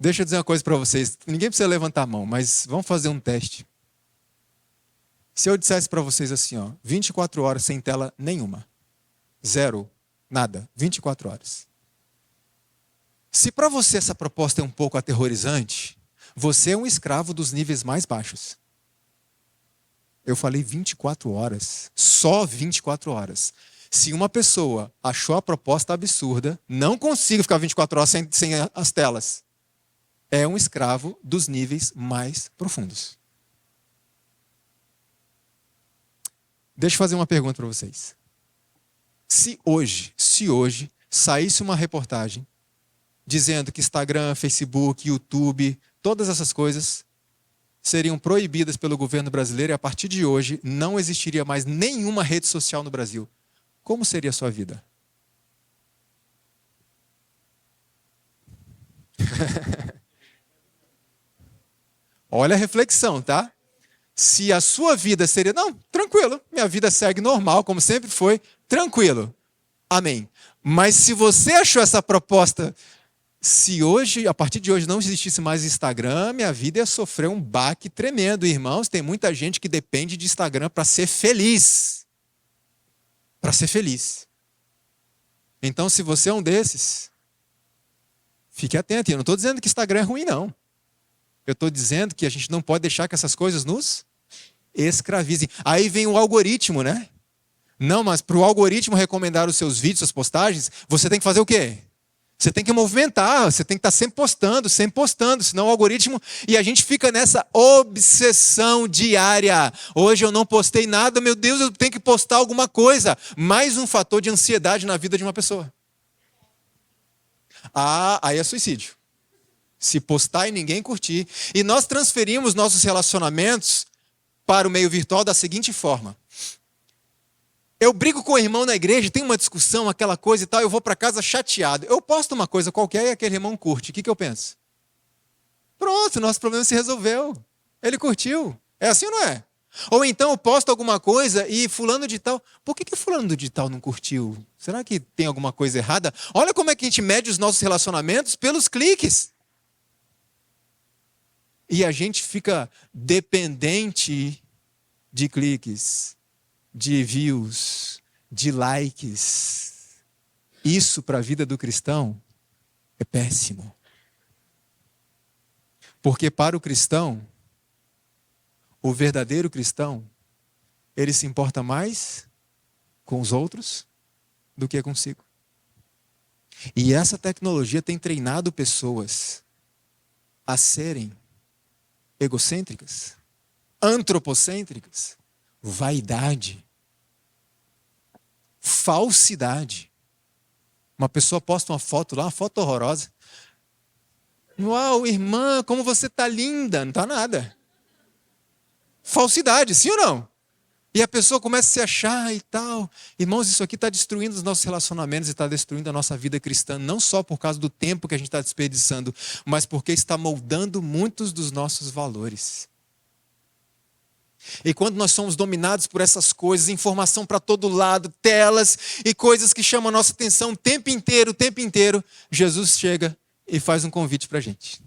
Speaker 1: Deixa eu dizer uma coisa para vocês. Ninguém precisa levantar a mão, mas vamos fazer um teste. Se eu dissesse para vocês assim, ó, 24 horas sem tela nenhuma. Zero, nada, 24 horas. Se para você essa proposta é um pouco aterrorizante, você é um escravo dos níveis mais baixos. Eu falei 24 horas, só 24 horas. Se uma pessoa achou a proposta absurda, não consigo ficar 24 horas sem as telas. É um escravo dos níveis mais profundos. Deixa eu fazer uma pergunta para vocês. Se hoje saísse uma reportagem dizendo que Instagram, Facebook, YouTube, todas essas coisas seriam proibidas pelo governo brasileiro e a partir de hoje não existiria mais nenhuma rede social no Brasil, como seria a sua vida? Olha a reflexão, tá? Se a sua vida seria, não, tranquilo, minha vida segue normal, como sempre foi, tranquilo. Amém. Mas se você achou essa proposta, se hoje, a partir de hoje, não existisse mais Instagram, minha vida ia sofrer um baque tremendo. Irmãos, tem muita gente que depende de Instagram para ser feliz. Para ser feliz. Então, se você é um desses, fique atento. Eu não estou dizendo que Instagram é ruim, não. Eu estou dizendo que a gente não pode deixar que essas coisas nos escravizem. Aí vem o algoritmo, né? Não, mas para o algoritmo recomendar os seus vídeos, suas postagens, você tem que fazer o quê? Você tem que movimentar, você tem que estar sempre postando, senão o algoritmo... E a gente fica nessa obsessão diária. Hoje eu não postei nada, meu Deus, eu tenho que postar alguma coisa. Mais um fator de ansiedade na vida de uma pessoa. Ah, aí é suicídio. Se postar e ninguém curtir. E nós transferimos nossos relacionamentos para o meio virtual da seguinte forma. Eu brigo com o irmão na igreja, tem uma discussão, aquela coisa e tal, eu vou para casa chateado. Eu posto uma coisa qualquer e aquele irmão curte. O que eu penso? Pronto, nosso problema se resolveu. Ele curtiu. É assim ou não é? Ou então eu posto alguma coisa e fulano de tal... Por que fulano de tal não curtiu? Será que tem alguma coisa errada? Olha como é que a gente mede os nossos relacionamentos pelos cliques. E a gente fica dependente de cliques, de views, de likes. Isso para a vida do cristão é péssimo. Porque para o cristão, o verdadeiro cristão, ele se importa mais com os outros do que consigo. E essa tecnologia tem treinado pessoas a serem egocêntricas, antropocêntricas, vaidade, falsidade. Uma pessoa posta uma foto lá, uma foto horrorosa. Uau, irmã, como você está linda. Não está nada. Falsidade, sim ou não? E a pessoa começa a se achar e tal. Irmãos, isso aqui está destruindo os nossos relacionamentos e está destruindo a nossa vida cristã, não só por causa do tempo que a gente está desperdiçando, mas porque está moldando muitos dos nossos valores. E quando nós somos dominados por essas coisas, informação para todo lado, telas e coisas que chamam a nossa atenção o tempo inteiro, Jesus chega e faz um convite para a gente.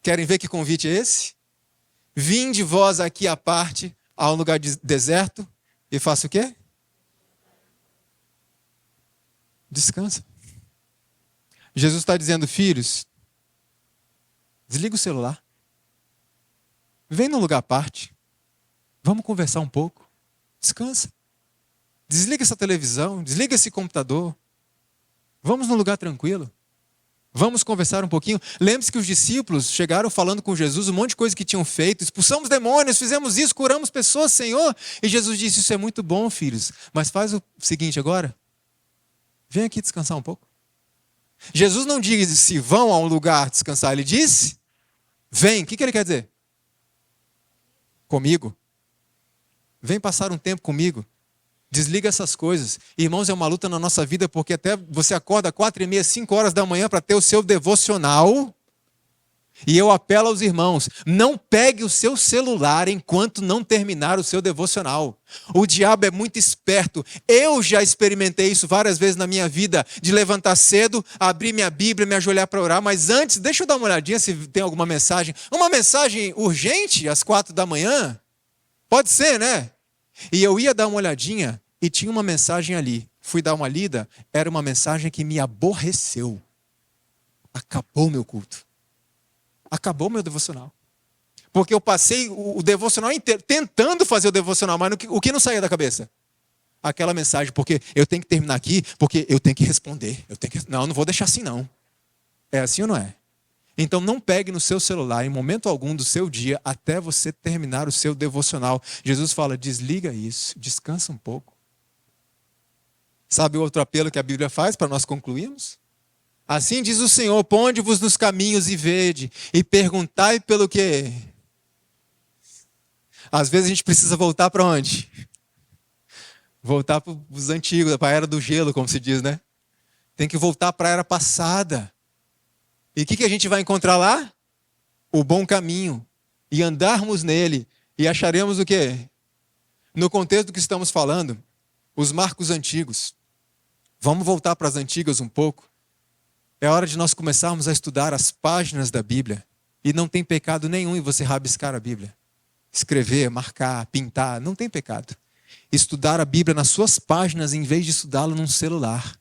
Speaker 1: Querem ver que convite é esse? Vinde vós aqui à parte, a um lugar deserto, e faça o quê? Descansa. Jesus está dizendo, filhos, desliga o celular. Vem num lugar à parte. Vamos conversar um pouco. Descansa. Desliga essa televisão, desliga esse computador. Vamos num lugar tranquilo. Vamos conversar um pouquinho. Lembre-se que os discípulos chegaram falando com Jesus um monte de coisa que tinham feito. Expulsamos demônios, fizemos isso, curamos pessoas, Senhor. E Jesus disse, isso é muito bom, filhos. Mas faz o seguinte agora. Vem aqui descansar um pouco. Jesus não disse, vão a um lugar descansar. Ele disse, vem. O que ele quer dizer? Comigo. Vem passar um tempo comigo. Desliga essas coisas. Irmãos, é uma luta na nossa vida, porque até você acorda 4h30, 5 horas da manhã para ter o seu devocional. E eu apelo aos irmãos, não pegue o seu celular enquanto não terminar o seu devocional. O diabo é muito esperto. Eu já experimentei isso várias vezes na minha vida, de levantar cedo, abrir minha Bíblia, me ajoelhar para orar, mas antes, deixa eu dar uma olhadinha se tem alguma mensagem. Uma mensagem urgente às 4 da manhã? Pode ser, né? E eu ia dar uma olhadinha e tinha uma mensagem ali. Fui dar uma lida, era uma mensagem que me aborreceu. Acabou meu culto. Acabou meu devocional. Porque eu passei o devocional inteiro tentando fazer o devocional, mas o que não saía da cabeça? Aquela mensagem, porque eu tenho que terminar aqui, porque eu tenho que responder. Não vou deixar assim não. É assim ou não é? Então não pegue no seu celular em momento algum do seu dia até você terminar o seu devocional. Jesus fala, desliga isso, descansa um pouco. Sabe o outro apelo que a Bíblia faz para nós concluirmos? Assim diz o Senhor, ponde-vos nos caminhos e vede, e perguntai pelo quê? Às vezes a gente precisa voltar para onde? Voltar para os antigos, para a era do gelo, como se diz, né? Tem que voltar para a era passada. E o que a gente vai encontrar lá? O bom caminho. E andarmos nele, e acharemos o quê? No contexto do que estamos falando, os marcos antigos. Vamos voltar para as antigas um pouco. É hora de nós começarmos a estudar as páginas da Bíblia. E não tem pecado nenhum em você rabiscar a Bíblia. Escrever, marcar, pintar, não tem pecado. Estudar a Bíblia nas suas páginas em vez de estudá-la num celular,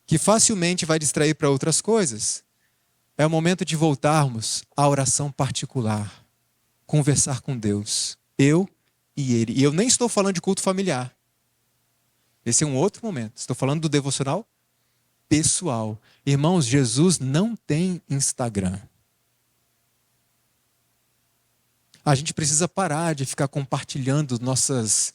Speaker 1: que facilmente vai distrair para outras coisas. É o momento de voltarmos à oração particular. Conversar com Deus. Eu e Ele. E eu nem estou falando de culto familiar. Esse é um outro momento. Estou falando do devocional pessoal. Irmãos, Jesus não tem Instagram. A gente precisa parar de ficar compartilhando nossos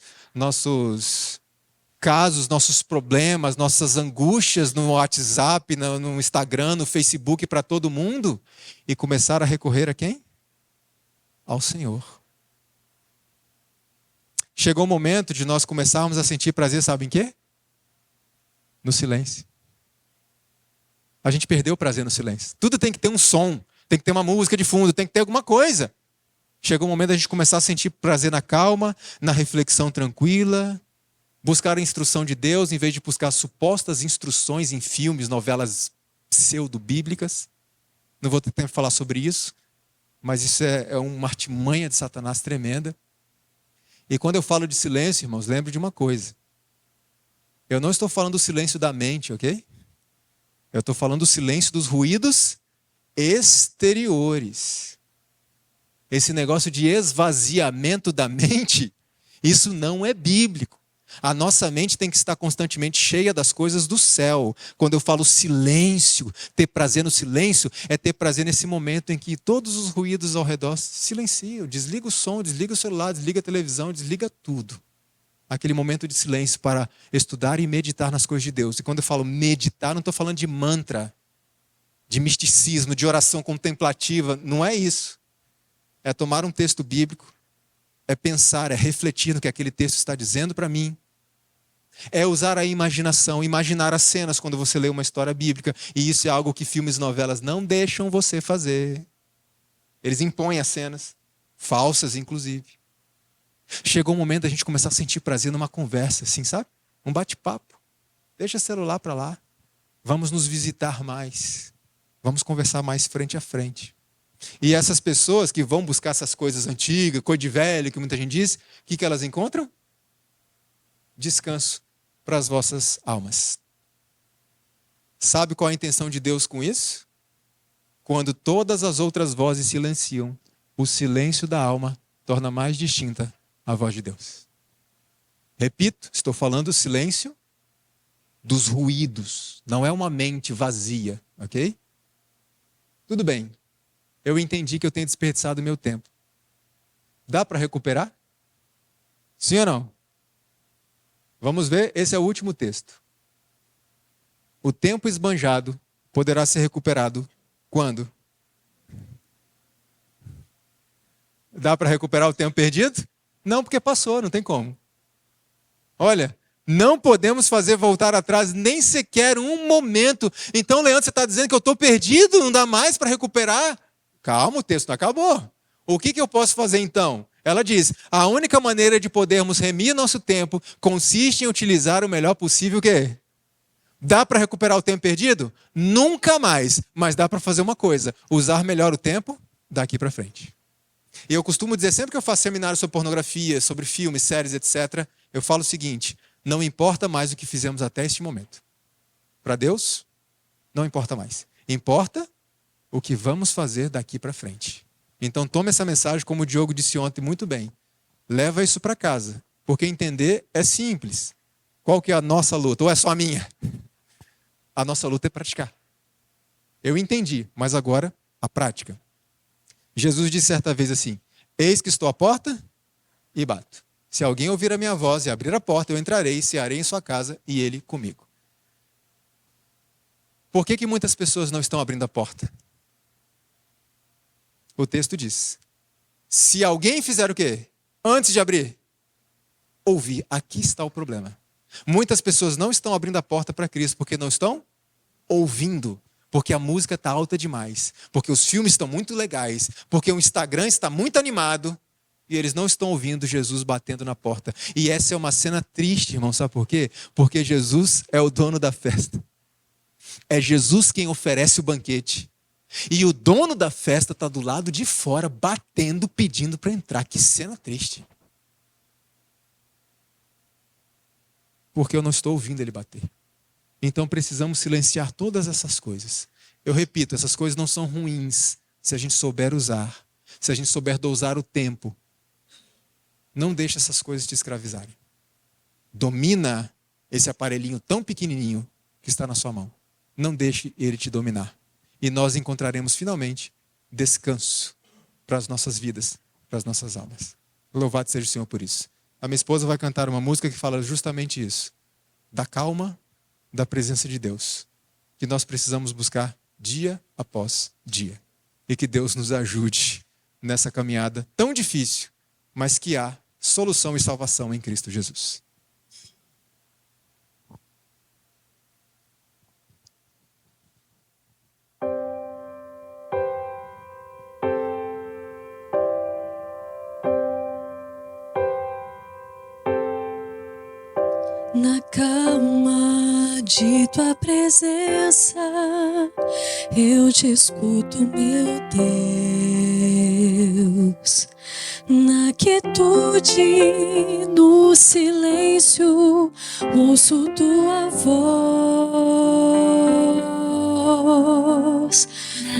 Speaker 1: casos, nossos problemas, nossas angústias no WhatsApp, no Instagram, no Facebook para todo mundo e começar a recorrer a quem? Ao Senhor. Chegou o momento de nós começarmos a sentir prazer, sabe em quê? No silêncio. A gente perdeu o prazer no silêncio. Tudo tem que ter um som, tem que ter uma música de fundo, tem que ter alguma coisa. Chegou o momento de a gente começar a sentir prazer na calma, na reflexão tranquila, buscar a instrução de Deus em vez de buscar supostas instruções em filmes, novelas pseudo-bíblicas. Não vou ter tempo de falar sobre isso, mas isso é uma artimanha de Satanás tremenda. E quando eu falo de silêncio, irmãos, lembre de uma coisa. Eu não estou falando do silêncio da mente, ok? Eu estou falando do silêncio dos ruídos exteriores. Esse negócio de esvaziamento da mente, isso não é bíblico. A nossa mente tem que estar constantemente cheia das coisas do céu. Quando eu falo silêncio, ter prazer no silêncio, é ter prazer nesse momento em que todos os ruídos ao redor silenciam. Desliga o som, desliga o celular, desliga a televisão, desliga tudo. Aquele momento de silêncio para estudar e meditar nas coisas de Deus. E quando eu falo meditar, não estou falando de mantra, de misticismo, de oração contemplativa. Não é isso. É tomar um texto bíblico, é pensar, é refletir no que aquele texto está dizendo para mim. É usar a imaginação, imaginar as cenas quando você lê uma história bíblica. E isso é algo que filmes e novelas não deixam você fazer. Eles impõem as cenas, falsas inclusive. Chegou o momento da gente começar a sentir prazer numa conversa, assim, sabe? Um bate-papo. Deixa o celular para lá. Vamos nos visitar mais. Vamos conversar mais frente a frente. E essas pessoas que vão buscar essas coisas antigas, coisa de velho, que muita gente diz, o que elas encontram? Descanso para as vossas almas. Sabe qual é a intenção de Deus com isso? Quando todas as outras vozes silenciam, o silêncio da alma torna mais distinta a voz de Deus. Repito, estou falando do silêncio dos ruídos. Não é uma mente vazia, ok? Tudo bem. Eu entendi que eu tenho desperdiçado o meu tempo. Dá para recuperar? Sim ou não? Vamos ver, esse é o último texto. O tempo esbanjado poderá ser recuperado quando? Dá para recuperar o tempo perdido? Não, porque passou, não tem como. Olha, não podemos fazer voltar atrás nem sequer um momento. Então, Leandro, você está dizendo que eu estou perdido? Não dá mais para recuperar? Calma, o texto não acabou. O que eu posso fazer então? Ela diz, a única maneira de podermos remir nosso tempo consiste em utilizar o melhor possível o quê? Dá para recuperar o tempo perdido? Nunca mais. Mas dá para fazer uma coisa, usar melhor o tempo daqui para frente. E eu costumo dizer, sempre que eu faço seminário sobre pornografia, sobre filmes, séries, etc., eu falo o seguinte, não importa mais o que fizemos até este momento. Para Deus, não importa mais. Importa o que vamos fazer daqui para frente. Então tome essa mensagem, como o Diogo disse ontem muito bem. Leva isso para casa, porque entender é simples. Qual que é a nossa luta? Ou é só a minha? A nossa luta é praticar. Eu entendi, mas agora a prática. Jesus disse certa vez assim, eis que estou à porta e bato. Se alguém ouvir a minha voz e abrir a porta, eu entrarei, cearei em sua casa e ele comigo. Por que muitas pessoas não estão abrindo a porta? O texto diz, se alguém fizer o quê? Antes de abrir, ouvir. Aqui está o problema. Muitas pessoas não estão abrindo a porta para Cristo porque não estão ouvindo. Porque a música está alta demais. Porque os filmes estão muito legais. Porque o Instagram está muito animado. E eles não estão ouvindo Jesus batendo na porta. E essa é uma cena triste, irmão. Sabe por quê? Porque Jesus é o dono da festa. É Jesus quem oferece o banquete. E o dono da festa está do lado de fora, batendo, pedindo para entrar. Que cena triste. Porque eu não estou ouvindo ele bater. Então precisamos silenciar todas essas coisas. Eu repito, essas coisas não são ruins se a gente souber usar. Se a gente souber dosar o tempo. Não deixe essas coisas te escravizarem. Domina esse aparelhinho tão pequenininho que está na sua mão. Não deixe ele te dominar. E nós encontraremos finalmente descanso para as nossas vidas, para as nossas almas. Louvado seja o Senhor por isso. A minha esposa vai cantar uma música que fala justamente isso. Da calma, da presença de Deus. Que nós precisamos buscar dia após dia. E que Deus nos ajude nessa caminhada tão difícil, mas que há solução e salvação em Cristo Jesus.
Speaker 2: Na calma de tua presença, eu te escuto, meu Deus. Na quietude, no silêncio, ouço tua voz.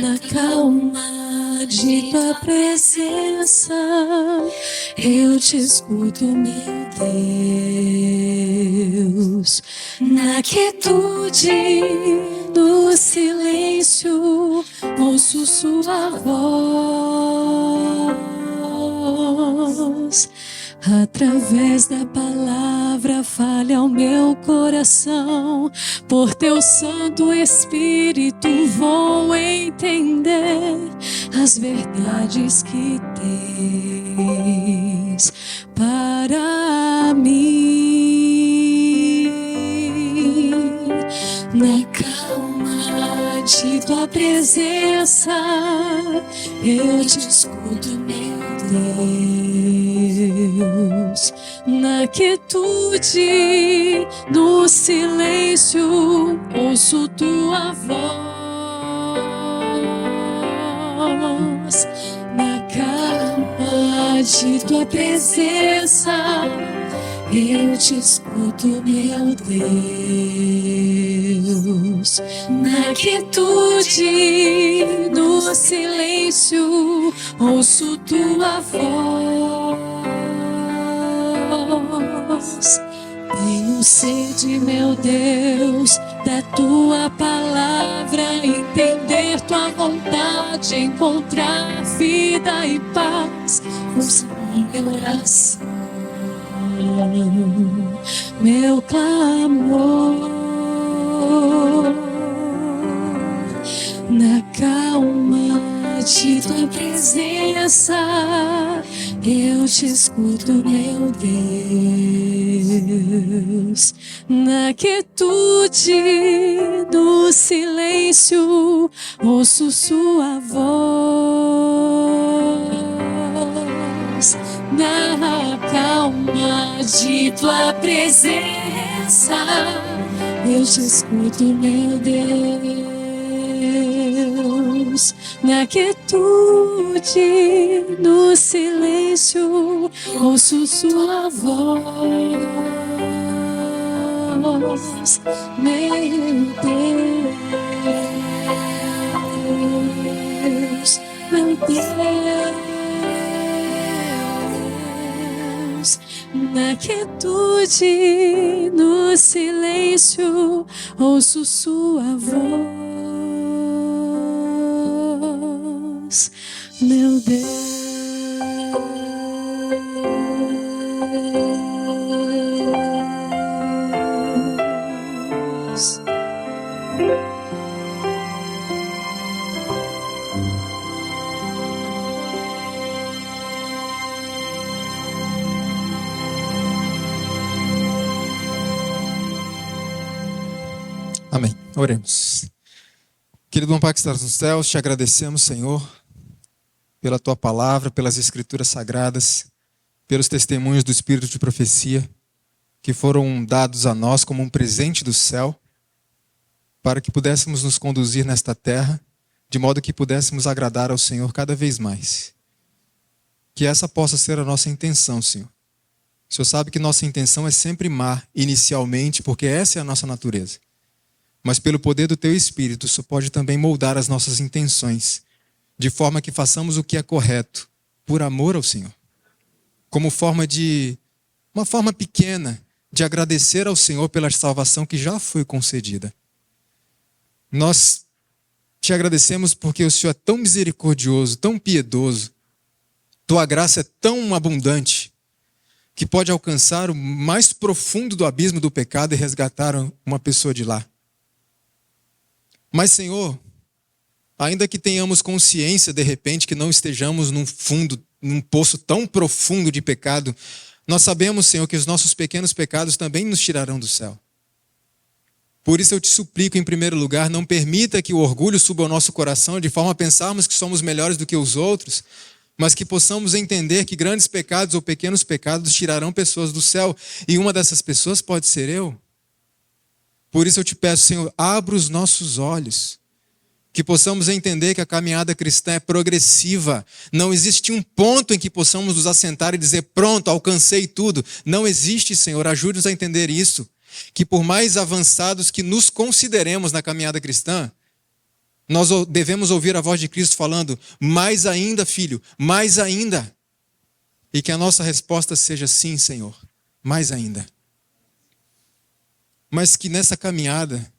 Speaker 2: Na calma de tua presença, eu te escuto, meu Deus. Na quietude, no silêncio, ouço sua voz. Através da palavra fale ao meu coração. Por teu Santo Espírito vou entender as verdades que tens para mim. Na calma de tua presença, eu te escuto, meu Deus. Na quietude, no silêncio, ouço tua voz. Na calma de tua presença, eu te escuto, meu Deus. Na quietude, no silêncio, ouço tua voz. Tenho sede, meu Deus, da tua palavra, entender tua vontade, encontrar vida e paz. Ouça minha oração, meu clamor. Na calma de tua presença, eu te escuto, meu Deus. Na quietude, no silêncio, ouço sua voz. na calma de tua presença, eu te escuto, meu Deus. Na quietude, no silêncio, ouço sua voz, meu Deus, meu Deus. Na quietude, no silêncio, ouço sua voz, meu Deus.
Speaker 1: Amém. Oremos. Querido bom Pai que estás nos céus, te agradecemos, Senhor, pela tua palavra, pelas escrituras sagradas, pelos testemunhos do Espírito de profecia que foram dados a nós como um presente do céu, para que pudéssemos nos conduzir nesta terra, de modo que pudéssemos agradar ao Senhor cada vez mais. Que essa possa ser a nossa intenção, Senhor. O Senhor sabe que nossa intenção é sempre má, inicialmente, porque essa é a nossa natureza. Mas pelo poder do Teu Espírito, isso pode também moldar as nossas intenções, de forma que façamos o que é correto, por amor ao Senhor. Como uma forma pequena de agradecer ao Senhor pela salvação que já foi concedida. Nós te agradecemos porque o Senhor é tão misericordioso, tão piedoso, Tua graça é tão abundante, que pode alcançar o mais profundo do abismo do pecado e resgatar uma pessoa de lá. Mas, Senhor, ainda que tenhamos consciência, de repente, que não estejamos num poço tão profundo de pecado, nós sabemos, Senhor, que os nossos pequenos pecados também nos tirarão do céu. Por isso eu te suplico, em primeiro lugar, não permita que o orgulho suba ao nosso coração, de forma a pensarmos que somos melhores do que os outros, mas que possamos entender que grandes pecados ou pequenos pecados tirarão pessoas do céu, e uma dessas pessoas pode ser eu. Por isso eu te peço, Senhor, abra os nossos olhos, que possamos entender que a caminhada cristã é progressiva. Não existe um ponto em que possamos nos assentar e dizer, pronto, alcancei tudo. Não existe, Senhor, ajude-nos a entender isso. Que por mais avançados que nos consideremos na caminhada cristã, nós devemos ouvir a voz de Cristo falando, mais ainda, filho, mais ainda. E que a nossa resposta seja sim, Senhor, mais ainda. Mas que nessa caminhada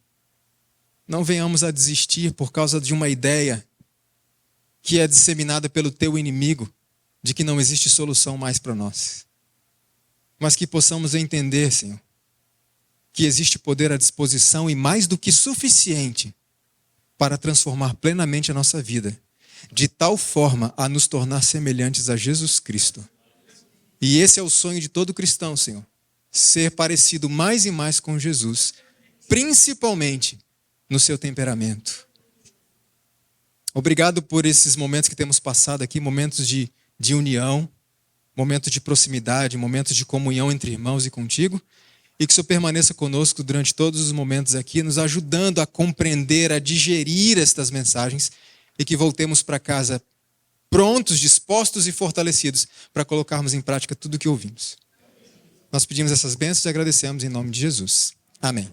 Speaker 1: não venhamos a desistir por causa de uma ideia que é disseminada pelo teu inimigo, de que não existe solução mais para nós. Mas que possamos entender, Senhor, que existe poder à disposição e mais do que suficiente para transformar plenamente a nossa vida, de tal forma a nos tornar semelhantes a Jesus Cristo. E esse é o sonho de todo cristão, Senhor. Ser parecido mais e mais com Jesus, principalmente no seu temperamento. Obrigado por esses momentos que temos passado aqui, momentos de união, momentos de proximidade, momentos de comunhão entre irmãos e contigo, e que o Senhor permaneça conosco durante todos os momentos aqui, nos ajudando a compreender, a digerir estas mensagens, e que voltemos para casa prontos, dispostos e fortalecidos para colocarmos em prática tudo o que ouvimos. Nós pedimos essas bênçãos e agradecemos em nome de Jesus. Amém.